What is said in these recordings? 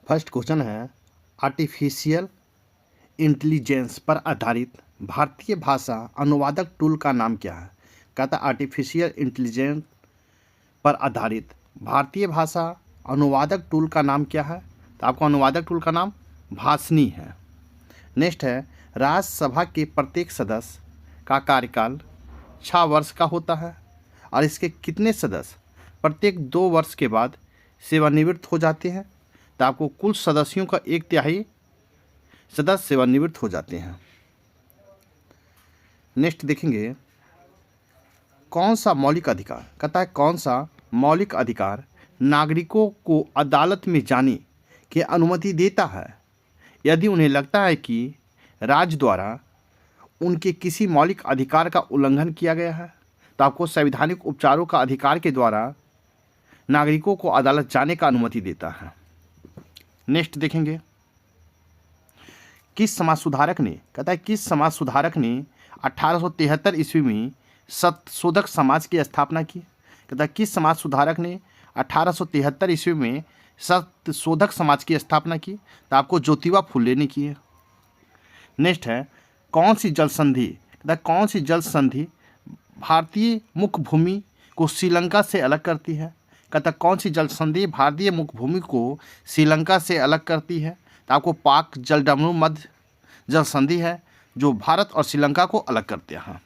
First question है, artificial intelligence पर आधारित भारतीय भाषा अनुवादक टूल का नाम क्या है? कहता है आर्टिफिशियल इंटेलिजेंस पर आधारित भारतीय भाषा अनुवादक टूल का नाम क्या है? तो आपको अनुवादक टूल का नाम भाषनी है। नेक्स्ट है, राज्यसभा के प्रत्येक सदस्य का कार्यकाल 6 वर्ष का होता है और इसके कितने सदस्य प्रत्येक 2 वर्ष के बाद सेवानिवृत्त हो जाते हैं? तो आपको कुल सदस्यों का 1/3 सदस्य सेवानिवृत्त हो जाते हैं। नेक्स्ट देखेंगे, कौन सा मौलिक अधिकार, कहता है कौन सा मौलिक अधिकार नागरिकों को अदालत में जाने की अनुमति देता है यदि उन्हें लगता है कि राज्य द्वारा उनके किसी मौलिक अधिकार का उल्लंघन किया गया है? तो आपको संवैधानिक उपचारों का अधिकार के द्वारा नागरिकों को अदालत जाने का अनुमति देता है। नेक्स्ट देखेंगे, किस समाज सुधारक ने, कहता है किस समाज सुधारक ने 1873 ईस्वी में सत्यशोधक समाज की स्थापना की? कहता है किस समाज सुधारक ने 1873 ईस्वी में सत्यशोधक समाज की स्थापना की? तो आपको ज्योतिबा फुले ने की है। नेक्स्ट है, कौन सी जल संधि, कहता है कौन सी जल संधि भारतीय मुख्य भूमि को श्रीलंका से अलग करती है? कहता है कौन सी जल संधि भारतीय मुख्य भूमि को श्रीलंका से अलग करती है? तो आपको पाक जलडमरू मध्य जल संधि है जो भारत और श्रीलंका को अलग करते हैं।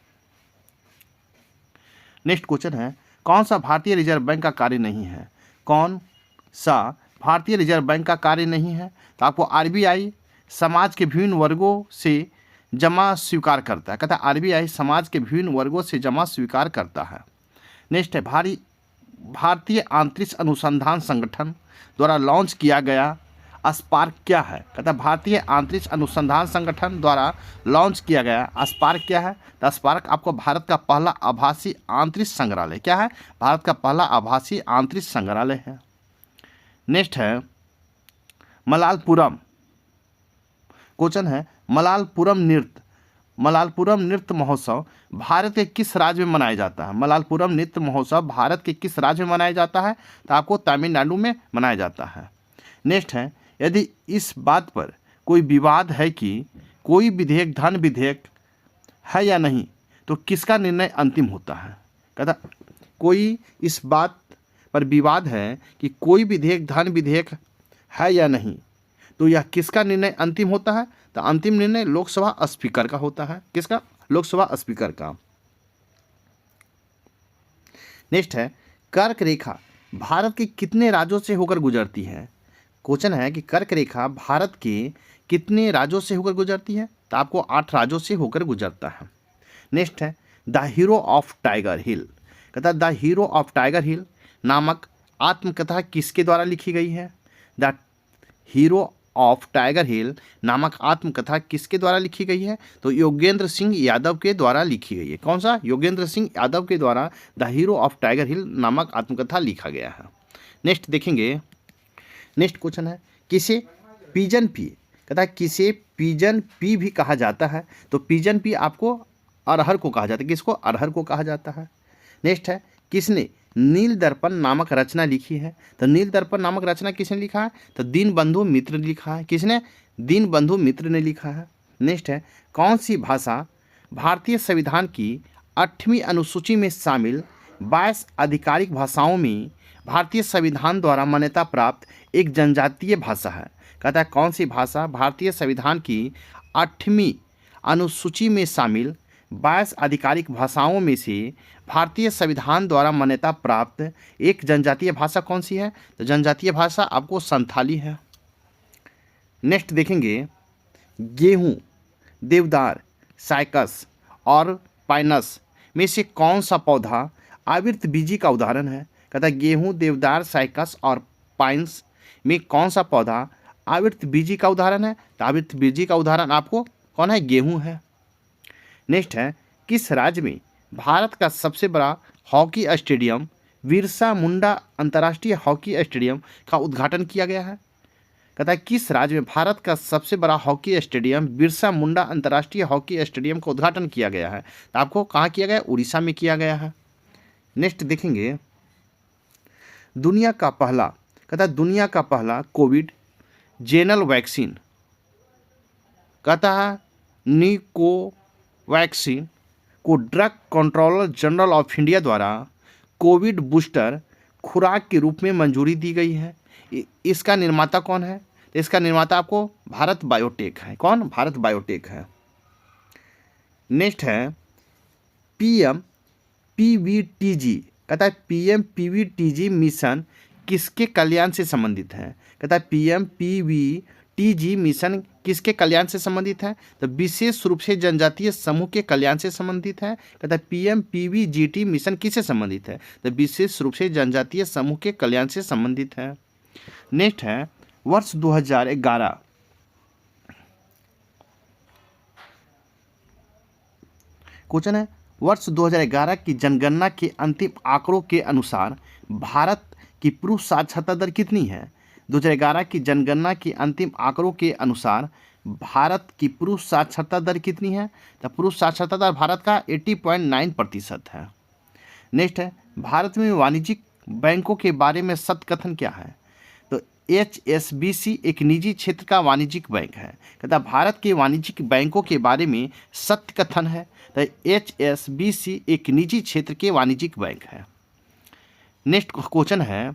नेक्स्ट क्वेश्चन है, कौन सा भारतीय रिजर्व बैंक का कार्य नहीं है? कौन सा भारतीय रिजर्व बैंक का कार्य नहीं है? तो आपको आरबीआई समाज के विभिन्न वर्गों से जमा स्वीकार करता है। कहता है आरबीआई समाज के विभिन्न वर्गों से जमा स्वीकार करता है। नेक्स्ट है, भारतीय अंतरिक्ष अनुसंधान संगठन द्वारा लॉन्च किया गया स्पार्क क्या है? कहता है भारतीय अंतरिक्ष अनुसंधान संगठन द्वारा लॉन्च किया गया स्पार्क क्या है? तो स्पार्क आपको भारत का पहला आभासी अंतरिक्ष संग्रहालय क्या है? भारत का पहला आभासी अंतरिक्ष संग्रहालय है। नेक्स्ट है, मलालपुरम क्वेश्चन है, मलालपुरम नृत्य महोत्सव भारत के किस राज्य में मनाया जाता है? मलालपुरम नृत्य महोत्सव भारत के किस राज्य में मनाया जाता है? तो आपको तमिलनाडु में मनाया जाता है। नेक्स्ट है, यदि इस बात पर कोई विवाद है कि कोई विधेयक धन विधेयक है या नहीं तो किसका निर्णय अंतिम होता है? कहता कोई इस बात पर विवाद है कि कोई विधेयक धन विधेयक है या नहीं तो यह किसका निर्णय अंतिम होता है? तो अंतिम निर्णय लोकसभा स्पीकर का होता है। किसका? लोकसभा स्पीकर का। नेक्स्ट है, कर्क रेखा भारत के कितने राज्यों से होकर गुजरती है? क्वेश्चन है कि कर्क रेखा भारत के कितने राज्यों से होकर गुजरती है? तो आपको 8 राज्यों से होकर गुजरता है। नेक्स्ट है, द हीरो ऑफ टाइगर हिल, कहता है द हीरो ऑफ टाइगर हिल नामक आत्मकथा किसके द्वारा लिखी गई है? द हीरो ऑफ टाइगर हिल नामक आत्मकथा किसके द्वारा लिखी गई है? तो योगेंद्र सिंह यादव के द्वारा लिखी गई है। कौन सा? योगेंद्र सिंह यादव के द्वारा द हीरो ऑफ टाइगर हिल नामक आत्मकथा लिखा गया है। नेक्स्ट देखेंगे, नेक्स्ट क्वेश्चन है, किसे पिजन पी, कहता है किसे पिजन पी भी कहा जाता है? तो पिजन पी आपको अरहर को कहा जाता है। किसको? अरहर को कहा जाता है। नेक्स्ट है, किसने नील दर्पण नामक रचना लिखी है? तो नील दर्पण नामक रचना किसने लिखा है? तो दीनबंधु मित्र ने लिखा है। किसने? दीनबंधु मित्र ने लिखा है। नेक्स्ट है, कौन सी भाषा भारतीय संविधान की 8वीं अनुसूची में शामिल 22 आधिकारिक भाषाओं में भारतीय संविधान द्वारा मान्यता प्राप्त एक जनजातीय भाषा है? कहता है कौन सी भाषा भारतीय संविधान की 8वीं अनुसूची में शामिल 22 आधिकारिक भाषाओं में से भारतीय संविधान द्वारा मान्यता प्राप्त एक जनजातीय भाषा कौन सी है? तो जनजातीय भाषा आपको संथाली है। नेक्स्ट देखेंगे, गेहूं, देवदार, साइकस और पाइनस में से कौन सा पौधा आवृतबीजी का उदाहरण है? कहता है गेहूं, देवदार, साइकस और पाइन्स में कौन सा पौधा आवृतबीजी का उदाहरण है? तो आवृतबीजी का उदाहरण आपको कौन है? गेहूं है। नेक्स्ट है, किस राज्य में भारत का सबसे बड़ा हॉकी स्टेडियम बिरसा मुंडा अंतर्राष्ट्रीय हॉकी स्टेडियम का उद्घाटन किया गया है? कहता है किस राज्य में भारत का सबसे बड़ा हॉकी स्टेडियम बिरसा मुंडा अंतर्राष्ट्रीय हॉकी स्टेडियम का उद्घाटन किया गया है? तो आपको कहाँ किया गया? उड़ीसा में किया गया है। नेक्स्ट देखेंगे, दुनिया का पहला, कहता है दुनिया का पहला कोविड जेनल वैक्सीन, कहता है निको वैक्सीन को drug controller general of India द्वारा कोविड बूस्टर खुराक के रूप में मंजूरी दी गई है। इसका निर्माता कौन है? तो इसका निर्माता आपको भारत बायोटेक है। कौन? भारत बायोटेक है। नेक्स्ट है पीएम पीवीटीजी, कहता है पीएम पीवीटीजी मिशन किसके कल्याण से संबंधित है? कहता है पीएम पीवीटीजी मिशन किसके कल्याण से संबंधित है? तो विशेष रूप से जनजातीय समूह के कल्याण से संबंधित है। कहता है पीएम पीवीजीटी मिशन किससे संबंधित है? तो विशेष रूप से जनजातीय समूह के कल्याण से संबंधित है। नेक्स्ट है वर्ष 2011, क्वेश्चन है वर्ष 2011 की जनगणना के अंतिम आंकड़ों के अनुसार भारत की पुरुष साक्षरता दर कितनी है? 2011 की जनगणना के अंतिम आंकड़ों के अनुसार भारत की पुरुष साक्षरता दर कितनी है? तो पुरुष साक्षरता दर भारत का 80.9% है। नेक्स्ट है भारत में वाणिज्यिक बैंकों के बारे में सत्य कथन क्या है? तो HSBC एक निजी क्षेत्र का वाणिज्यिक बैंक है। कहता भारत के वाणिज्यिक बैंकों के बारे में सत्य कथन है। तो HSBC एक निजी क्षेत्र के वाणिज्यिक बैंक है। नेक्स्ट क्वेश्चन है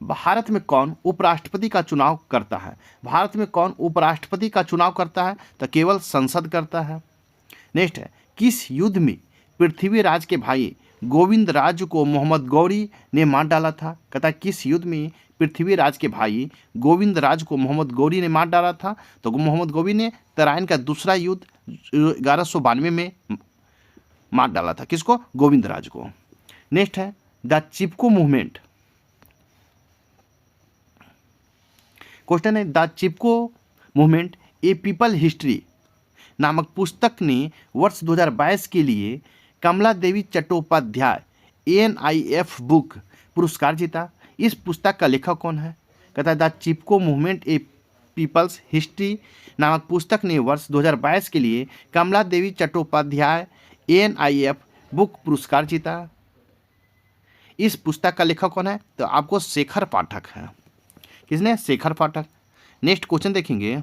भारत में कौन उपराष्ट्रपति का चुनाव करता है? भारत में कौन उपराष्ट्रपति का चुनाव करता है? तो केवल संसद करता है। नेक्स्ट है किस युद्ध में पृथ्वीराज के भाई गोविंदराज को मोहम्मद गौरी ने मार डाला था? कहता है किस युद्ध में पृथ्वीराज के भाई गोविंदराज को मोहम्मद गौरी ने मार डाला था? तो मोहम्मद गौरी ने तराइन का दूसरा युद्ध 1192 में मार डाला था। किसको? गोविंदराज को। नेक्स्ट है द चिपको मूवमेंट, क्वेश्चन है the Chipko movement A people history नामक पुस्तक ने वर्ष 2022 के लिए कमला देवी चट्टोपाध्याय ANIF बुक पुरस्कार जीता। इस पुस्तक का लेखक कौन है? कहता है the Chipko movement a people's history नामक पुस्तक ने वर्ष 2022 के लिए कमला देवी चट्टोपाध्याय ANIF बुक पुरस्कार जीता। इस पुस्तक का लेखक कौन है? तो आपको शेखर पाठक है। किसने? शेखर पाठक। नेक्स्ट क्वेश्चन देखेंगे।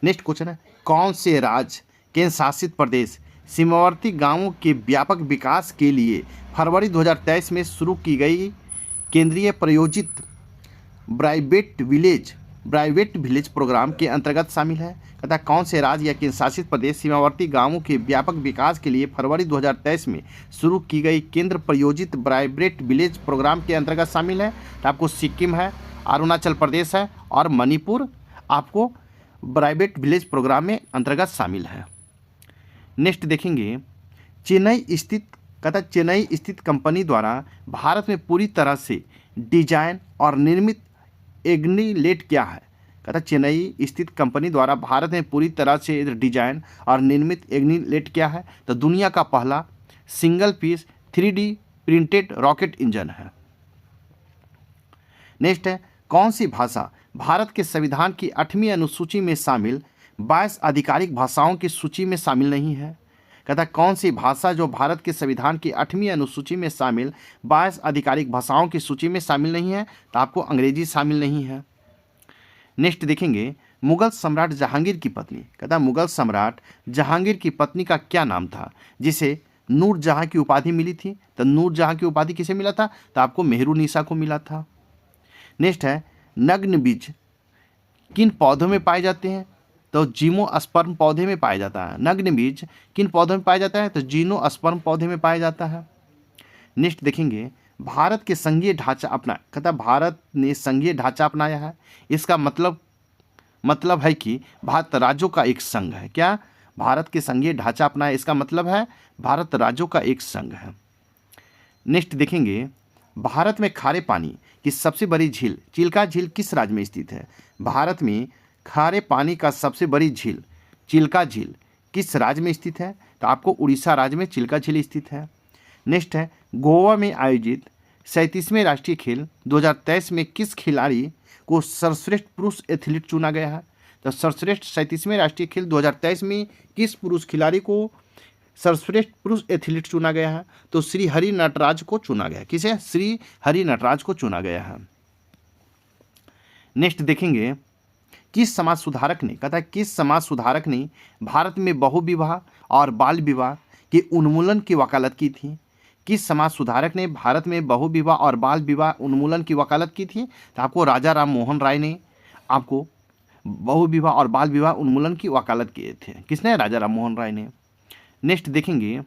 नेक्स्ट क्वेश्चन है कौन से राज्य केंद्र शासित प्रदेश सीमावर्ती गांवों के व्यापक विकास के लिए फरवरी 2023 में शुरू की गई केंद्रीय प्रायोजित ब्राइवेट विलेज प्रोग्राम के अंतर्गत शामिल है? कहता है कौन से राज्य या केंद्र शासित प्रदेश सीमावर्ती गांवों के व्यापक विकास के लिए फरवरी 2023 में शुरू की गई केंद्र प्रायोजित ब्राइवेट विलेज प्रोग्राम के अंतर्गत शामिल है? तो आपको सिक्किम है, अरुणाचल प्रदेश है और मणिपुर आपको ब्राइवेट विलेज प्रोग्राम में अंतर्गत शामिल है। नेक्स्ट देखेंगे चेन्नई स्थित कंपनी द्वारा भारत में पूरी तरह से डिजाइन और निर्मित एग्निलेट क्या है? कहता चेन्नई स्थित कंपनी द्वारा भारत में पूरी तरह से डिजाइन और निर्मित एग्निलेट क्या है? तो दुनिया का पहला single piece 3D printed rocket engine है। नेक्स्ट है कौन सी भाषा भारत के संविधान की 8वीं अनुसूची में शामिल 22 आधिकारिक भाषाओं की सूची में शामिल नहीं है? कहता है कौन सी भाषा जो भारत के संविधान की 8वीं अनुसूची में शामिल 22 आधिकारिक भाषाओं की सूची में शामिल नहीं है? तो आपको अंग्रेजी शामिल नहीं है। नेक्स्ट देखेंगे मुगल सम्राट जहांगीर की पत्नी, कहता है मुगल सम्राट जहांगीर की पत्नी का क्या नाम था जिसे नूरजहां की उपाधि मिली थी? तो नूरजहां की उपाधि किसे मिला था? तो आपको मेहरुनिसा को मिला था। नेक्स्ट है नग्न बीज किन पौधों में पाए जाते हैं? तो जीमोस्पर्म पौधे में पाया जाता है। नग्न बीज किन पौधों में पाया जाता है? तो जीनोस्पर्म पौधे में पाया जाता है। नेक्स्ट देखेंगे भारत के संघीय ढांचा अपना, कहता भारत ने संघीय ढांचा अपनाया है। इसका मतलब है कि भारत राज्यों का एक संघ है। क्या? भारत के संघीय ढांचा अपनाया, इसका मतलब है भारत राज्यों का एक संघ है। नेक्स्ट देखेंगे भारत में खारे पानी की सबसे बड़ी झील चिल्का झील किस राज्य में स्थित है? भारत में खारे पानी का सबसे बड़ी झील चिल्का झील किस राज्य में स्थित है? तो आपको उड़ीसा राज्य में चिल्का झील स्थित है। नेक्स्ट है गोवा में आयोजित 37वें राष्ट्रीय खेल 2023 में किस खिलाड़ी को सर्वश्रेष्ठ पुरुष एथलीट चुना गया है? तो सर्वश्रेष्ठ 37वें राष्ट्रीय खेल 2023 में किस पुरुष खिलाड़ी को सर्वश्रेष्ठ पुरुष एथलीट चुना गया है? तो श्री हरि नटराज को चुना गया। किसे? श्री हरि नटराज को चुना गया है। नेक्स्ट देखेंगे किस समाज सुधारक ने, कहता है किस समाज सुधारक ने भारत में बहुविवाह और बाल विवाह के उन्मूलन की वकालत की थी। किस समाज सुधारक ने भारत में बहुविवाह और बाल विवाह उन्मूलन की वकालत की थी? तो आपको राजा राम मोहन राय ने आपको बहुविवाह और बाल विवाह उन्मूलन की वकालत किए थे। किसने? राजा राम मोहन राय ने। नेक्स्ट देखेंगे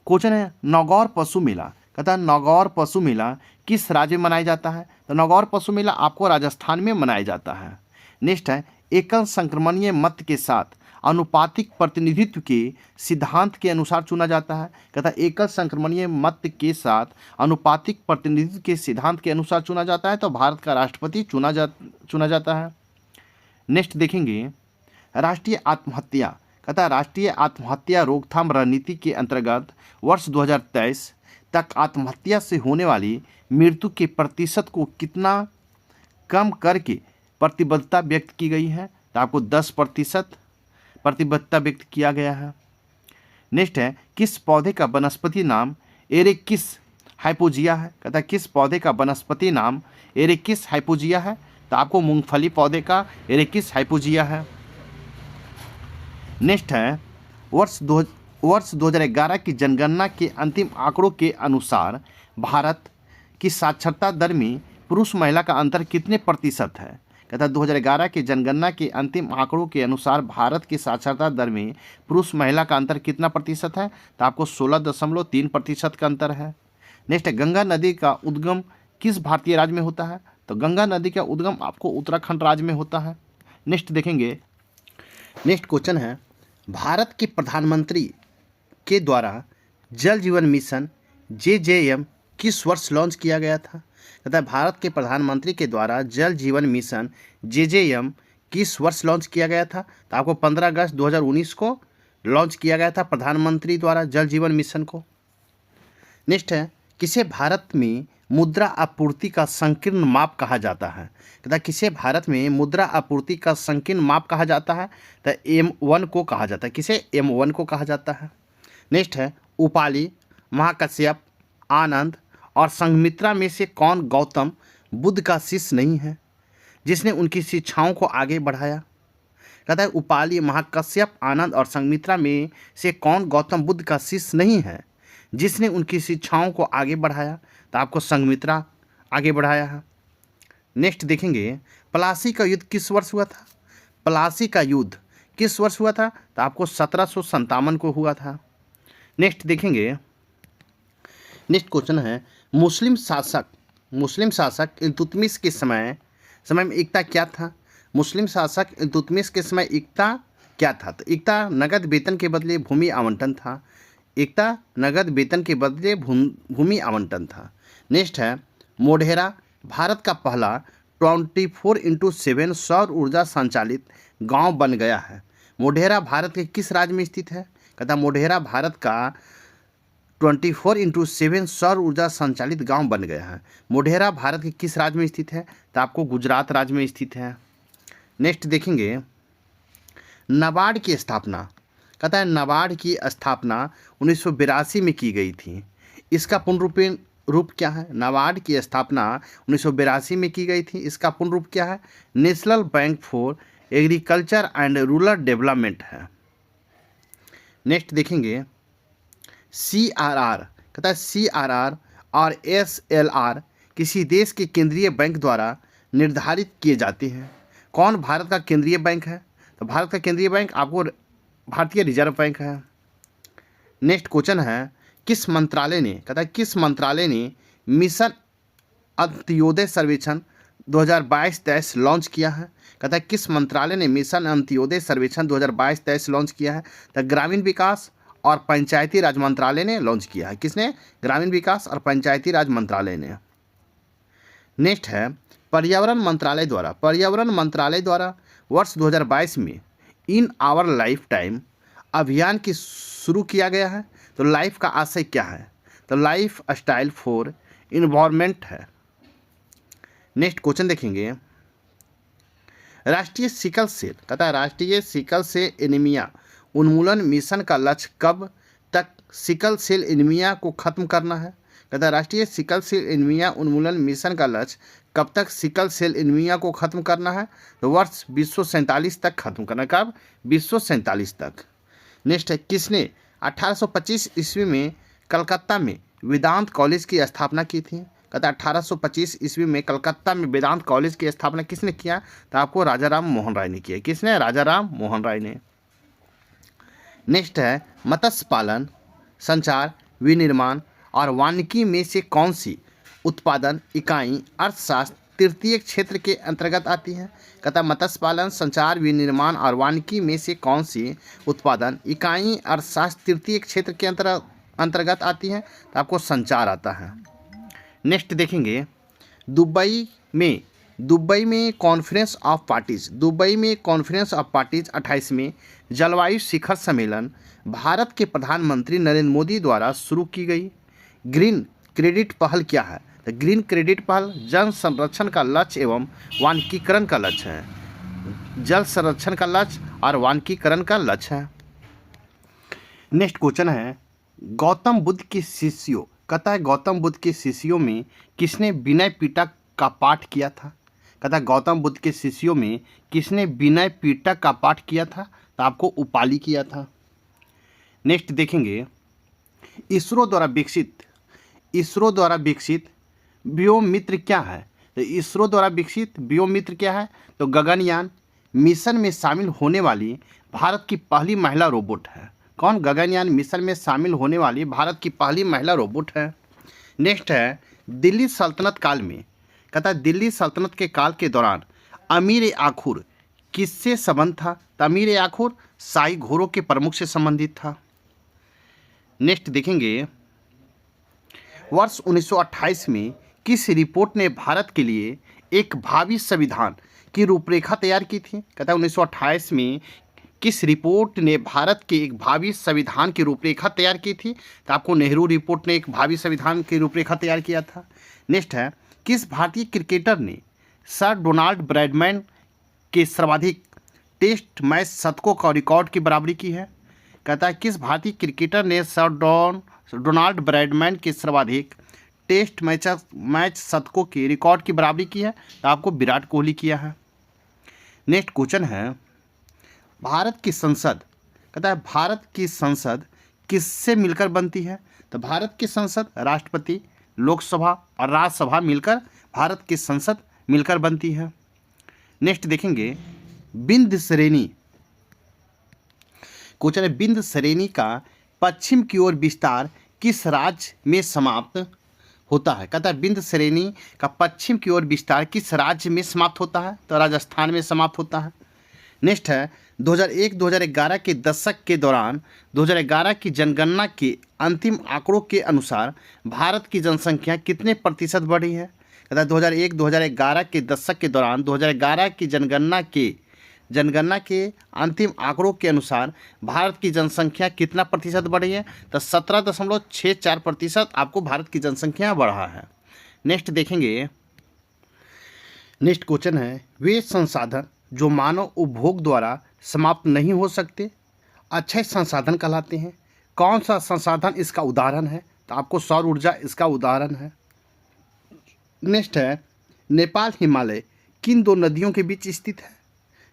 क्वेश्चन है नागौर पशु मेला, कहता है नागौर पशु मेला किस राज्य में मनाया जाता है? तो नागौर पशु मेला आपको राजस्थान में मनाया जाता है। नेक्स्ट है एकल संक्रमणीय मत के साथ अनुपातिक प्रतिनिधित्व के सिद्धांत के अनुसार चुना जाता है। कहता है एकल संक्रमणीय मत के साथ अनुपातिक प्रतिनिधित्व के सिद्धांत के अनुसार चुना जाता है तो भारत का राष्ट्रपति चुना जाता है। नेक्स्ट देखेंगे राष्ट्रीय आत्महत्या, कहता है राष्ट्रीय आत्महत्या रोकथाम रणनीति के अंतर्गत वर्ष 2023 तक आत्महत्या से होने वाली मृत्यु के प्रतिशत को कितना कम करके प्रतिबद्धता व्यक्त की गई है? तो आपको 10% प्रतिबद्धता व्यक्त किया गया है। नेक्स्ट है किस पौधे का वनस्पति नाम एरेकिस हाइपोजिया है? कहता है किस पौधे का वनस्पति नाम एरेकिस हाइपोजिया है? तो आपको मूंगफली पौधे का एरेकिस हाइपोजिया है। नेक्स्ट है वर्ष 2011 की जनगणना के अंतिम आंकड़ों के अनुसार भारत की साक्षरता दर में पुरुष महिला का अंतर कितने प्रतिशत है? कहता है 2011 की जनगणना के अंतिम आंकड़ों के अनुसार भारत की साक्षरता दर में पुरुष महिला का अंतर कितना प्रतिशत है? तो आपको 16.3% का अंतर है। नेक्स्ट गंगा नदी का उद्गम किस भारतीय राज्य में होता है? तो गंगा नदी का उद्गम आपको उत्तराखंड राज्य में होता है। नेक्स्ट देखेंगे नेक्स्ट क्वेश्चन है भारत के प्रधानमंत्री के द्वारा जल जीवन मिशन JJM किस वर्ष लॉन्च किया गया था? कहता है भारत के प्रधानमंत्री के द्वारा जल जीवन मिशन JJM किस वर्ष लॉन्च किया गया था? तो आपको 15 अगस्त 2019 को लॉन्च किया गया था प्रधानमंत्री द्वारा जल जीवन मिशन को। नेक्स्ट है किसे भारत में मुद्रा आपूर्ति का संकीर्ण माप कहा जाता है? कहता है किसे भारत में मुद्रा आपूर्ति का संकीर्ण माप कहा जाता है? तो M1 को कहा जाता है। किसे? M1 को कहा जाता है। नेक्स्ट है उपाली, महाकश्यप, आनंद और संघमित्रा में से कौन गौतम बुद्ध का शिष्य नहीं है जिसने उनकी शिक्षाओं को आगे बढ़ाया? कहता है उपाली, महाकश्यप, आनंद और संघमित्रा में से कौन गौतम बुद्ध का शिष्य नहीं है जिसने उनकी शिक्षाओं को आगे बढ़ाया? तो आपको संघमित्रा आगे बढ़ाया है। नेक्स्ट देखेंगे प्लासी का युद्ध किस वर्ष हुआ था? प्लासी का युद्ध किस वर्ष हुआ था? तो आपको 1757 को हुआ था। नेक्स्ट देखेंगे नेक्स्ट क्वेश्चन है मुस्लिम शासक इल्तुतमिश के समय में एकता क्या था? मुस्लिम शासक इल्तुतमिश के समय एकता क्या था? तो एकता नगद वेतन के बदले भूमि आवंटन था। एकता नगद वेतन के बदले भूमि आवंटन था। नेक्स्ट है मोढेरा भारत का पहला 24x7 सौर ऊर्जा संचालित गांव बन गया है। मोढेरा भारत के किस राज्य में स्थित है? कहता मोढेरा भारत का 24x7 सौर ऊर्जा संचालित गांव बन गया है। मोढेरा भारत के किस राज्य में स्थित है? तो आपको गुजरात राज्य में स्थित है। नेक्स्ट देखेंगे नाबार्ड की स्थापना, कहता है नाबार्ड की स्थापना 1982 में की गई थी। इसका पूर्ण रूप क्या है? नाबार्ड की स्थापना 1982 में की गई थी। इसका पूर्ण रूप क्या है? National bank for agriculture and rural development है। नेक्स्ट देखेंगे CRR, कहता है CRR और SLR किसी देश के केंद्रीय बैंक द्वारा निर्धारित किए जाते हैं। कौन भारत का केंद्रीय बैंक है? तो भारत का केंद्रीय बैंक आपको भारतीय रिजर्व बैंक है। नेक्स्ट क्वेश्चन है किस मंत्रालय ने, कहता है किस मंत्रालय ने मिशन अंत्योदय सर्वेक्षण 2022-23 लॉन्च किया है? कहता है किस मंत्रालय ने मिशन अंत्योदय सर्वेक्षण 2022-23 लॉन्च किया है? तो ग्रामीण विकास और पंचायती राज मंत्रालय ने लॉन्च किया है। किसने? ग्रामीण विकास और पंचायती राज मंत्रालय ने। नेक्स्ट है पर्यावरण मंत्रालय द्वारा वर्ष 2022 में इन आवर लाइफ टाइम अभियान की शुरू किया गया है। तो लाइफ का आशय क्या है? तो लाइफ स्टाइल फॉर इन्वायरमेंट है। नेक्स्ट क्वेश्चन देखेंगे राष्ट्रीय सिकल सेल, कहता है राष्ट्रीय सिकल सेल एनीमिया उन्मूलन मिशन का लक्ष्य कब तक सिकल सेल एनीमिया को खत्म करना है? कहता है राष्ट्रीय सिकल सेल एनीमिया उन्मूलन मिशन का लक्ष्य कब तक सिकल सेल एनीमिया को खत्म करना है? तो वर्ष 2047 तक खत्म करना। कब? 2047 तक। नेक्स्ट है, किसने 1825 ईस्वी में कलकत्ता में वेदांत कॉलेज की स्थापना की थी? कहता है 1825 ईस्वी में कलकत्ता में वेदांत कॉलेज की स्थापना किसने किया? तो आपको राजा राम मोहन राय ने किया। किसने? राजा राम मोहन राय ने। नेक्स्ट है, मत्स्य पालन, संचार, विनिर्माण और वानिकी में से कौन सी उत्पादन इकाई अर्थशास्त्र तृतीय क्षेत्र के अंतर्गत आती है? कहता है मत्स्य पालन, संचार, विनिर्माण और वानिकी में से कौन सी उत्पादन इकाई अर्थशास्त्र तृतीय क्षेत्र के अंतर्गत आती है? तो आपको संचार आता है। नेक्स्ट देखेंगे, दुबई में कॉन्फ्रेंस ऑफ पार्टीज 28वें जलवायु शिखर सम्मेलन भारत के प्रधानमंत्री नरेंद्र मोदी द्वारा शुरू की गई ग्रीन क्रेडिट पहल क्या है? तो ग्रीन क्रेडिट पहल जल संरक्षण का लक्ष्य एवं वानिकीकरण का लक्ष्य है। जल संरक्षण का लक्ष्य और वानिकीकरण का लक्ष्य है। नेक्स्ट क्वेश्चन है, गौतम बुद्ध के शिष्यों, कहता है गौतम बुद्ध के शिष्यों में किसने विनय पिटक का पाठ किया था? कहता है गौतम बुद्ध के शिष्यों में किसने विनय पिटक का पाठ किया था? तो आपको उपाली किया था। नेक्स्ट देखेंगे, इसरो द्वारा विकसित व्योममित्र क्या है? तो इसरो द्वारा विकसित व्योममित्र क्या है? तो गगनयान मिशन में शामिल होने वाली भारत की पहली महिला रोबोट है। कौन? गगनयान मिशन में शामिल होने वाली भारत की पहली महिला रोबोट है। नेक्स्ट है, दिल्ली सल्तनत काल में, कहता है दिल्ली सल्तनत के काल के दौरान अमीर आखुर किससे संबंध था? तो अमीर आखुर शाही घोड़ों के प्रमुख से संबंधित था। नेक्स्ट देखेंगे, वर्ष 1928 में किस रिपोर्ट ने भारत के लिए एक भावी संविधान की रूपरेखा तैयार की थी? कहता है 1928 में किस रिपोर्ट ने भारत के एक भावी संविधान की रूपरेखा तैयार की थी? तो आपको नेहरू रिपोर्ट ने एक भावी संविधान की रूपरेखा तैयार किया था। नेक्स्ट है, किस भारतीय क्रिकेटर ने सर डोनाल्ड ब्रैडमैन के सर्वाधिक टेस्ट मैच शतकों का रिकॉर्ड की बराबरी की है? कहता है किस भारतीय क्रिकेटर ने सर डोनाल्ड ब्रैडमैन के सर्वाधिक टेस्ट मैच शतकों के रिकॉर्ड की बराबरी की है? तो आपको विराट कोहली किया है। नेक्स्ट क्वेश्चन है, भारत की संसद, कहता है भारत की संसद किससे मिलकर बनती है? तो भारत की संसद राष्ट्रपति, लोकसभा और राज्यसभा मिलकर भारत की संसद मिलकर बनती है। नेक्स्ट देखेंगे, विंध्य श्रेणी, क्वेश्चन है विंध्य श्रेणी का पश्चिम की ओर विस्तार किस राज्य में समाप्त होता है? कहता है विंध्य श्रेणी का पश्चिम की ओर विस्तार किस राज्य में समाप्त होता है? तो राजस्थान में समाप्त होता है। नेक्स्ट है, 2001-2011 के दशक के दौरान 2011 की जनगणना के अंतिम आंकड़ों के अनुसार भारत की जनसंख्या कितने प्रतिशत बढ़ी है? कहता है 2001-2011 के दशक के दौरान 2011 की जनगणना के अंतिम आंकड़ों के अनुसार भारत की जनसंख्या कितना प्रतिशत बढ़ी है? तो 17.64% आपको भारत की जनसंख्या बढ़ा है। नेक्स्ट देखेंगे, नेक्स्ट क्वेश्चन है, वे संसाधन जो मानव उपभोग द्वारा समाप्त नहीं हो सकते अक्षय संसाधन कहलाते हैं। कौन सा संसाधन इसका उदाहरण है? तो आपको सौर ऊर्जा इसका उदाहरण है। नेक्स्ट है, नेपाल हिमालय किन दो नदियों के बीच स्थित है?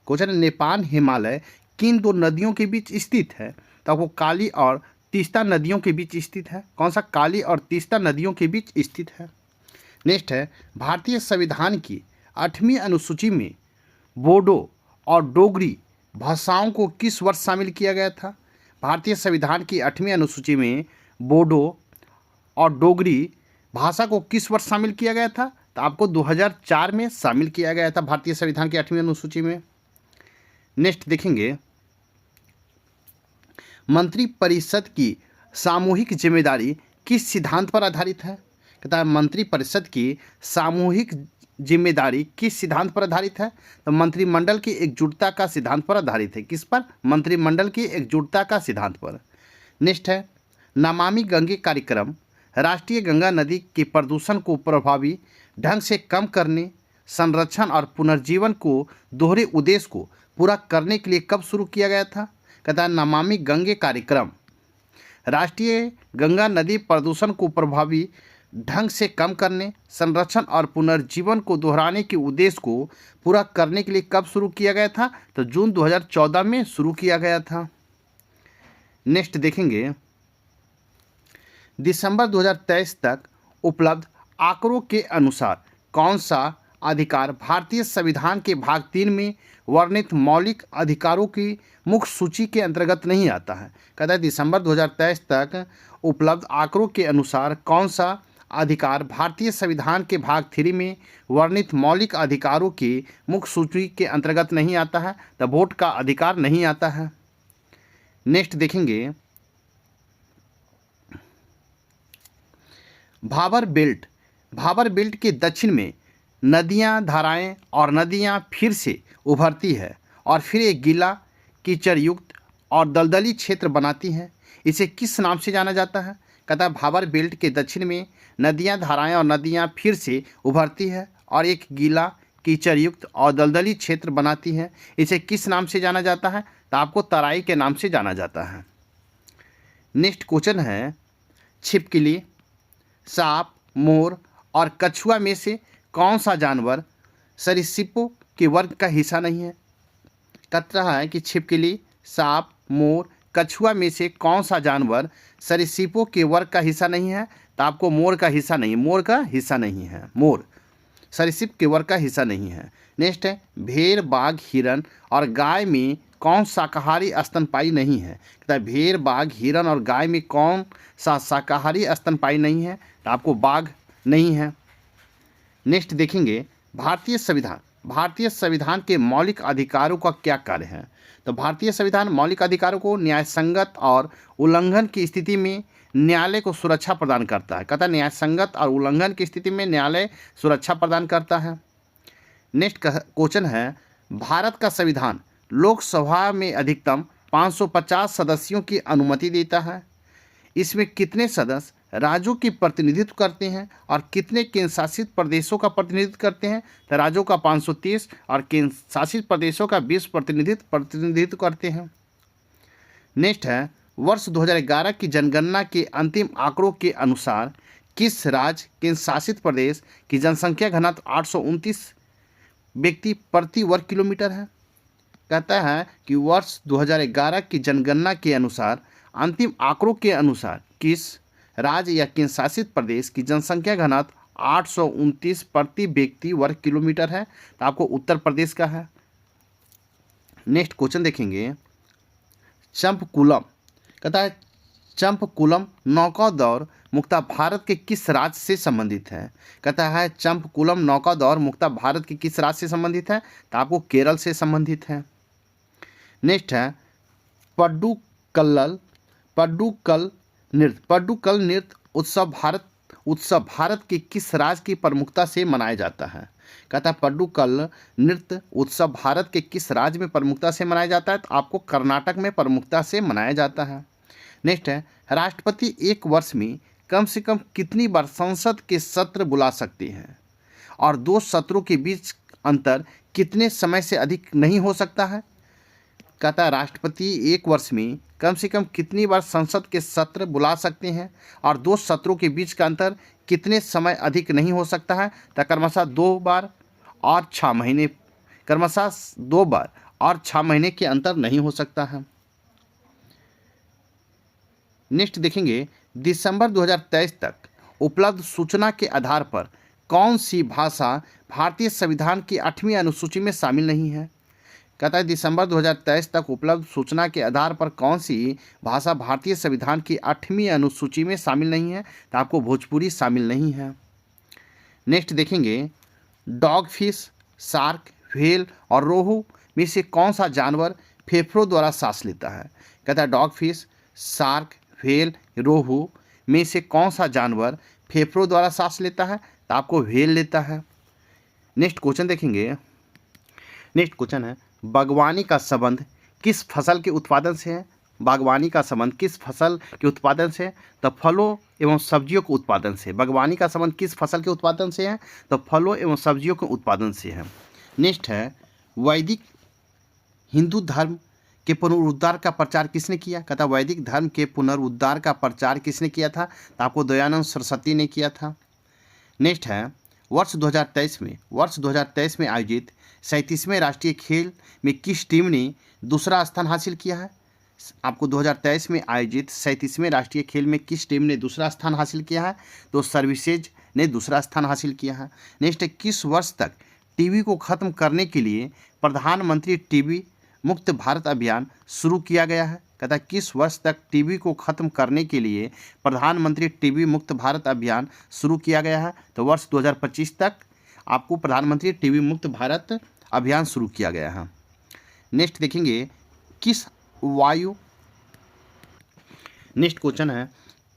क्वेश्चन है, नेपाल हिमालय किन दो नदियों के बीच स्थित है? तो आपको काली और तीस्ता नदियों के बीच स्थित है। कौन सा? काली और तीस्ता नदियों के बीच स्थित है। नेक्स्ट है, भारतीय संविधान की 8वीं अनुसूची में बोडो और डोगरी भाषाओं को किस वर्ष शामिल किया गया था? भारतीय संविधान की 8वीं अनुसूची में बोडो और डोगरी भाषा को किस वर्ष शामिल किया गया था? तो आपको 2004 में शामिल किया गया था भारतीय संविधान की 8वीं अनुसूची में। नेक्स्ट देखेंगे, मंत्रिपरिषद की सामूहिक जिम्मेदारी किस सिद्धांत पर आधारित है? कहता है मंत्रिपरिषद की सामूहिक जिम्मेदारी किस सिद्धांत पर आधारित है? तो मंत्रिमंडल की एकजुटता का सिद्धांत पर आधारित है। किस पर? मंत्रिमंडल की एकजुटता का सिद्धांत पर। नेक्स्ट है, नमामि गंगे कार्यक्रम राष्ट्रीय गंगा नदी के प्रदूषण को प्रभावी ढंग से कम करने, संरक्षण और पुनर्जीवन को दोहरे उद्देश्य को पूरा करने के लिए कब शुरू किया गया था? कहता है नमामि गंगे कार्यक्रम राष्ट्रीय गंगा नदी प्रदूषण को प्रभावी ढंग से कम करने, संरक्षण और पुनर्जीवन को दोहराने के उद्देश्य को पूरा करने के लिए कब शुरू किया गया था? तो जून 2014 में शुरू किया गया था। नेक्स्ट देखेंगे, दिसंबर 2023 तक उपलब्ध आंकड़ों के अनुसार कौन सा अधिकार भारतीय संविधान के भाग 3 में वर्णित मौलिक अधिकारों की मुख्य सूची के अंतर्गत नहीं आता है? कहता है दिसंबर 2023 तक उपलब्ध आंकड़ों के अनुसार कौन सा अधिकार भारतीय संविधान के भाग 3 में वर्णित मौलिक अधिकारों की मुख्य सूची के अंतर्गत नहीं आता है? तो वोट का अधिकार नहीं आता है। नेक्स्ट देखेंगे, भाबर बेल्ट के दक्षिण में नदियां, धाराएं और नदियां फिर से उभरती है और फिर एक गीला, कीचड़युक्त और दलदली क्षेत्र बनाती हैं। इसे किस नाम से जाना जाता है? कहता है भाबर बेल्ट के दक्षिण में नदियां, धाराएं और नदियां फिर से उभरती है और एक गीला, कीचड़युक्त और दलदली क्षेत्र बनाती हैं। इसे किस नाम से जाना जाता है? तो आपको तराई के नाम से जाना जाता है। नेक्स्ट क्वेश्चन है, छिपकली, सांप, मोर और कछुआ में से कौन सा जानवर सरीसृपों के वर्ग का हिस्सा नहीं है? कह रहा है कि छिपकली, सांप, मोर, कछुआ में से कौन सा जानवर सरीसृपों के वर्ग का हिस्सा नहीं है? तो आपको मोर का हिस्सा नहीं है। मोर सरीसृप के वर्ग का हिस्सा नहीं है। नेक्स्ट है, भेड़, बाघ, हिरन और गाय में कौन शाकाहारी स्तनपायी नहीं है? कहता है भेड़, बाघ, हिरन और गाय में कौन सा शाकाहारी स्तनपायी नहीं है? तो आपको बाघ नहीं है। नेक्स्ट देखेंगे, भारतीय संविधान के मौलिक अधिकारों का क्या कार्य है? तो भारतीय संविधान मौलिक अधिकारों को न्यायसंगत और उल्लंघन की स्थिति में न्यायालय को सुरक्षा प्रदान करता है। कहता है न्यायसंगत और उल्लंघन की स्थिति में न्यायालय सुरक्षा प्रदान करता है। नेक्स्ट क्वेश्चन है, भारत का संविधान लोकसभा में अधिकतम 550 सदस्यों की अनुमति देता है। इसमें कितने सदस्य राज्यों की प्रतिनिधित्व करते हैं और कितने केंद्र शासित प्रदेशों का प्रतिनिधित्व करते हैं? तो राज्यों का 530 और केंद्र शासित प्रदेशों का 20 प्रतिनिधित्व करते हैं। नेक्स्ट है, वर्ष 2011 की जनगणना के अंतिम आंकड़ों के अनुसार किस राज्य, केंद्र शासित प्रदेश की जनसंख्या घनत्व 829 व्यक्ति प्रति वर्ग किलोमीटर है? कहता है कि वर्ष 2011 की जनगणना के अनुसार अंतिम आंकड़ों के अनुसार किस राज्य या केंद्र शासित प्रदेश की जनसंख्या घनत्व 829 प्रति व्यक्ति वर्ग किलोमीटर है? तो आपको उत्तर प्रदेश का है। नेक्स्ट क्वेश्चन देखेंगे, चंपकुलम। कहता है चंपकुलम नौका दौर मुक्ता भारत के किस राज्य से संबंधित है? कहता है चंपकुलम नौका दौर मुक्ता भारत के किस राज्य से संबंधित है? तो आपको केरल से संबंधित है। नेक्स्ट है, पड्डुकल नृत्य उत्सव भारत के किस राज्य की प्रमुखता से मनाया जाता है? कहता है पड्डुकल नृत्य उत्सव भारत के किस राज्य में प्रमुखता से मनाया जाता है? तो आपको कर्नाटक में प्रमुखता से मनाया जाता है। नेक्स्ट है, राष्ट्रपति एक वर्ष में कम से कम कितनी बार संसद के सत्र बुला सकते हैं और दो सत्रों के बीच अंतर कितने समय से अधिक नहीं हो सकता है? कहता है राष्ट्रपति एक वर्ष में कम से कम कितनी बार संसद के सत्र बुला सकते हैं और दो सत्रों के बीच का अंतर कितने समय अधिक नहीं हो सकता है? तो क्रमशः 2 बार और 6 महीने, क्रमशः 2 बार और 6 महीने के अंतर नहीं हो सकता है। नेक्स्ट देखेंगे, दिसंबर 2023 तक उपलब्ध सूचना के आधार पर कौन सी भाषा भारतीय संविधान की 8वीं अनुसूची में शामिल नहीं है? कहता है दिसंबर 2023 तक उपलब्ध सूचना के आधार पर कौन सी भाषा भारतीय संविधान की 8वीं अनुसूची में शामिल नहीं है? तो आपको भोजपुरी शामिल नहीं है। नेक्स्ट देखेंगे, डॉग फिश, शार्क, व्हेल और रोहू में से कौन सा जानवर फेफड़ों द्वारा सांस लेता है? कहता है डॉग फिश, शार्क, व्हेल, रोहू में से कौन सा जानवर फेफड़ों द्वारा सांस लेता है? तो आपको व्हेल लेता है। नेक्स्ट क्वेश्चन देखेंगे, नेक्स्ट क्वेश्चन है, बागवानी का संबंध किस फसल के उत्पादन से है? बागवानी का संबंध किस फसल के उत्पादन से है? तो फलों एवं सब्जियों के उत्पादन से। बागवानी का संबंध किस फसल के उत्पादन से है? तो फलों एवं सब्जियों के उत्पादन से है। नेक्स्ट है, वैदिक हिंदू धर्म के पुनरुद्धार का प्रचार किसने किया? कहता वैदिक धर्म के पुनरुद्धार का प्रचार किसने किया था? तो आपको दयानंद सरस्वती ने किया था। नेक्स्ट है वर्ष 2023 में आयोजित 37वें राष्ट्रीय खेल में किस टीम ने दूसरा स्थान हासिल किया है? आपको 2023 में आयोजित 37वें राष्ट्रीय खेल में किस टीम ने दूसरा स्थान हासिल किया है? तो सर्विसेज ने दूसरा स्थान हासिल किया है। नेक्स्ट है किस वर्ष तक टीबी को खत्म करने के लिए प्रधानमंत्री टीबी मुक्त भारत अभियान शुरू किया गया है? कहता है किस वर्ष तक टीबी को खत्म करने के लिए प्रधानमंत्री टीबी मुक्त भारत अभियान शुरू किया गया है? तो वर्ष 2025 तक आपको प्रधानमंत्री टीबी मुक्त भारत अभियान शुरू किया गया है। नेक्स्ट देखेंगे नेक्स्ट क्वेश्चन है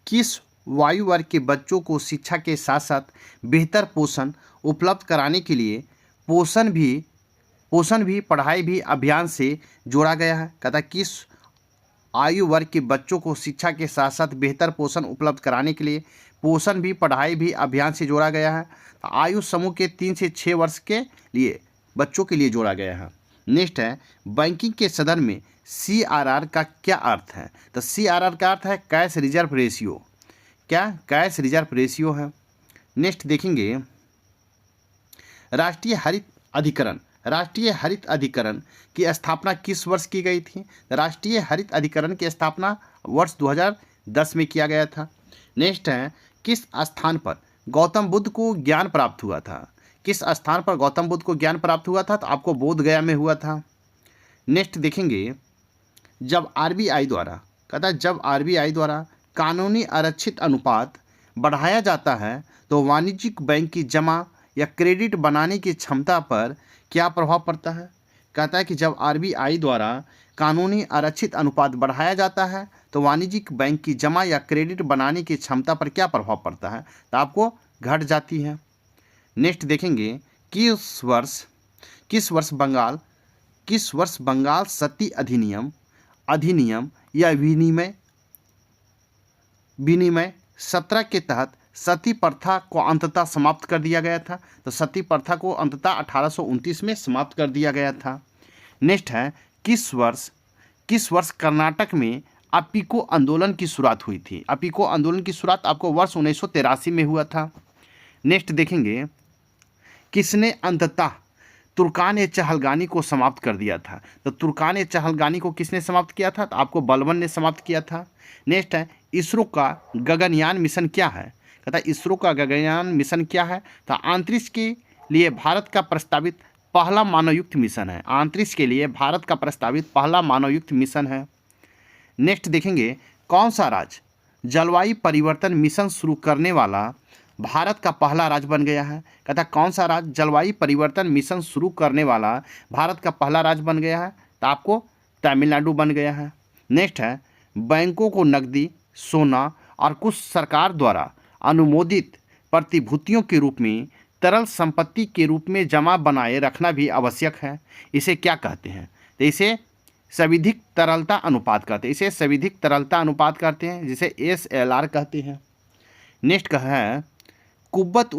किस वायु वर्ग के बच्चों को शिक्षा के साथ साथ बेहतर पोषण उपलब्ध कराने के लिए पोषण भी पढ़ाई भी अभियान से जोड़ा गया है? कहता है किस आयु वर्ग के बच्चों को शिक्षा के साथ साथ बेहतर पोषण उपलब्ध कराने के लिए पोषण भी पढ़ाई भी अभियान से जोड़ा गया है? तो आयु समूह के 3 से 6 वर्ष के लिए बच्चों के लिए जोड़ा गया है। नेक्स्ट है बैंकिंग के सदन में CRR का क्या अर्थ है? तो CRR का अर्थ है कैश रिजर्व रेशियो। क्या कैश रिजर्व रेशियो है। नेक्स्ट देखेंगे राष्ट्रीय हरित अधिकरण की स्थापना किस वर्ष की गई थी? राष्ट्रीय हरित अधिकरण की स्थापना वर्ष 2010 में किया गया था। नेक्स्ट है किस स्थान पर गौतम बुद्ध को ज्ञान प्राप्त हुआ था? किस स्थान पर गौतम बुद्ध को ज्ञान प्राप्त हुआ था? तो आपको बोध गया में हुआ था। नेक्स्ट देखेंगे जब RBI द्वारा कानूनी आरक्षित अनुपात बढ़ाया जाता है तो वाणिज्यिक बैंक की जमा या क्रेडिट बनाने की क्षमता पर क्या प्रभाव पड़ता है? कहता है कि जब RBI द्वारा कानूनी आरक्षित अनुपात बढ़ाया जाता है तो वाणिज्यिक बैंक की जमा या क्रेडिट बनाने की क्षमता पर क्या प्रभाव पड़ता है? तो आपको घट जाती है। नेक्स्ट देखेंगे किस वर्ष बंगाल सती अधिनियम या विनिमय 17 के तहत सती प्रथा को अंततः समाप्त कर दिया गया था? तो सती प्रथा को अंततः 1829 में समाप्त कर दिया गया था। नेक्स्ट है किस वर्ष कर्नाटक में अपिको आंदोलन की शुरुआत हुई थी? अपिको आंदोलन की शुरुआत आपको वर्ष 1983 में हुआ था। नेक्स्ट देखेंगे किसने अंततः तुर्कान-ए-चहलगानी को समाप्त कर दिया था? तो तुर्कान-ए-चहलगानी को किसने समाप्त किया था? तो आपको बलबन ने समाप्त किया था। नेक्स्ट है इसरो का गगनयान मिशन क्या है? कहता है इसरो का गगनयान मिशन क्या है? तो अंतरिक्ष के लिए भारत का प्रस्तावित पहला मानवयुक्त मिशन है। अंतरिक्ष के लिए भारत का प्रस्तावित पहला मानवयुक्त मिशन है। नेक्स्ट देखेंगे कौन सा राज्य जलवायु परिवर्तन मिशन शुरू करने वाला भारत का पहला राज्य बन गया है? कहता कौन सा राज्य जलवायु परिवर्तन मिशन शुरू करने वाला भारत का पहला राज्य बन गया है? तो आपको तमिलनाडु बन गया है। नेक्स्ट है बैंकों को नकदी, सोना और कुछ सरकार द्वारा अनुमोदित प्रतिभूतियों के रूप में तरल संपत्ति के रूप में जमा बनाए रखना भी आवश्यक है। इसे क्या कहते हैं? तो इसे सविधिक तरलता अनुपात कहते हैं। जिसे SLR कहते हैं। नेक्स्ट का है कुब्बत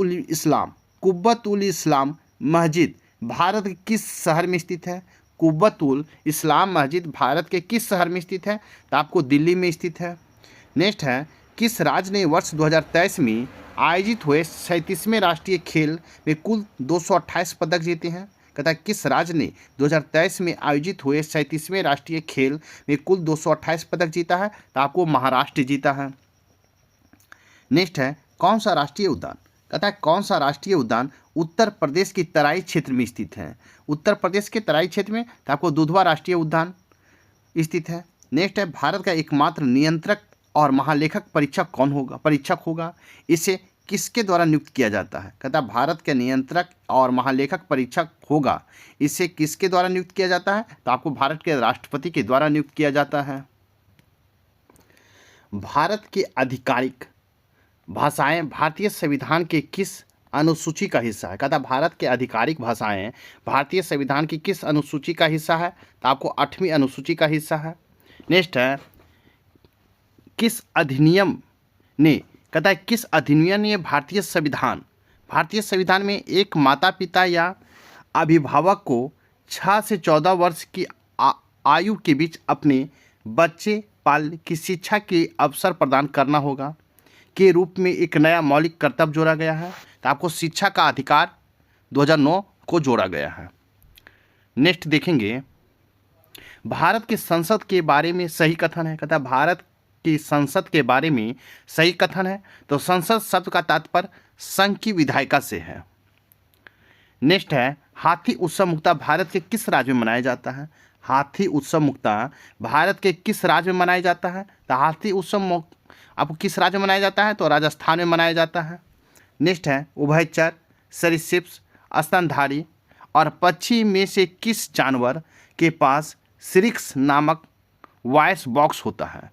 उल इस्लाम मस्जिद भारत के किस शहर में स्थित है? कुब्बत उल इस्लाम मस्जिद भारत के किस शहर में स्थित है? तो आपको दिल्ली में स्थित है। नेक्स्ट है किस राज्य ने वर्ष 2023 में आयोजित हुए 37वें राष्ट्रीय खेल में कुल 228 पदक जीते हैं? कहता है किस राज्य ने 2023 में आयोजित हुए 37वें राष्ट्रीय खेल में कुल 228 पदक जीता है? तो आपको महाराष्ट्र जीता है। नेक्स्ट है कौन सा राष्ट्रीय उद्यान? कहता है कौन सा राष्ट्रीय उद्यान उत्तर प्रदेश की तराई क्षेत्र में स्थित है? उत्तर प्रदेश के तराई क्षेत्र में तो आपको दुधवा राष्ट्रीय उद्यान स्थित है। नेक्स्ट है भारत का एकमात्र नियंत्रक और महालेखक परीक्षक होगा। इसे किसके द्वारा नियुक्त किया जाता है? कहता है भारत के नियंत्रक और महालेखक परीक्षक होगा। इसे किसके द्वारा नियुक्त किया जाता है? तो आपको भारत के राष्ट्रपति के द्वारा नियुक्त किया जाता है। भारत की आधिकारिक भाषाएं भारतीय संविधान के किस अनुसूची का हिस्सा है? कहता भारत के आधिकारिक भाषाएं भारतीय संविधान की किस अनुसूची का हिस्सा है? तो आपको 8वीं अनुसूची का हिस्सा है। नेक्स्ट है किस अधिनियम ने भारतीय संविधान में एक माता पिता या अभिभावक को 6 से 14 वर्ष की आयु के बीच अपने बच्चे पालने की शिक्षा के अवसर प्रदान करना होगा के रूप में एक नया मौलिक कर्तव्य जोड़ा गया है। तो आपको शिक्षा का अधिकार 2009 को जोड़ा गया है। नेक्स्ट देखेंगे, भारत की संसद के बारे में सही कथन है। कहता है भारत की संसद के बारे में सही कथन है। तो संसद शब्द का तात्पर्य संघ की विधायिका से है। नेक्स्ट है, हाथी उत्सव मुक्ता भारत के किस राज्य में मनाया जाता है। हाथी उत्सव मुक्ता भारत के किस राज्य में मनाया जाता है। तो हाथी उत्सव आपको किस राज्य में मनाया जाता है। तो राजस्थान में मनाया जाता है। नेक्स्ट है, उभयचर, सरीसृप, स्तनधारी और पक्षी में से किस जानवर के पास सिरिक्स नामक वॉइस बॉक्स होता है।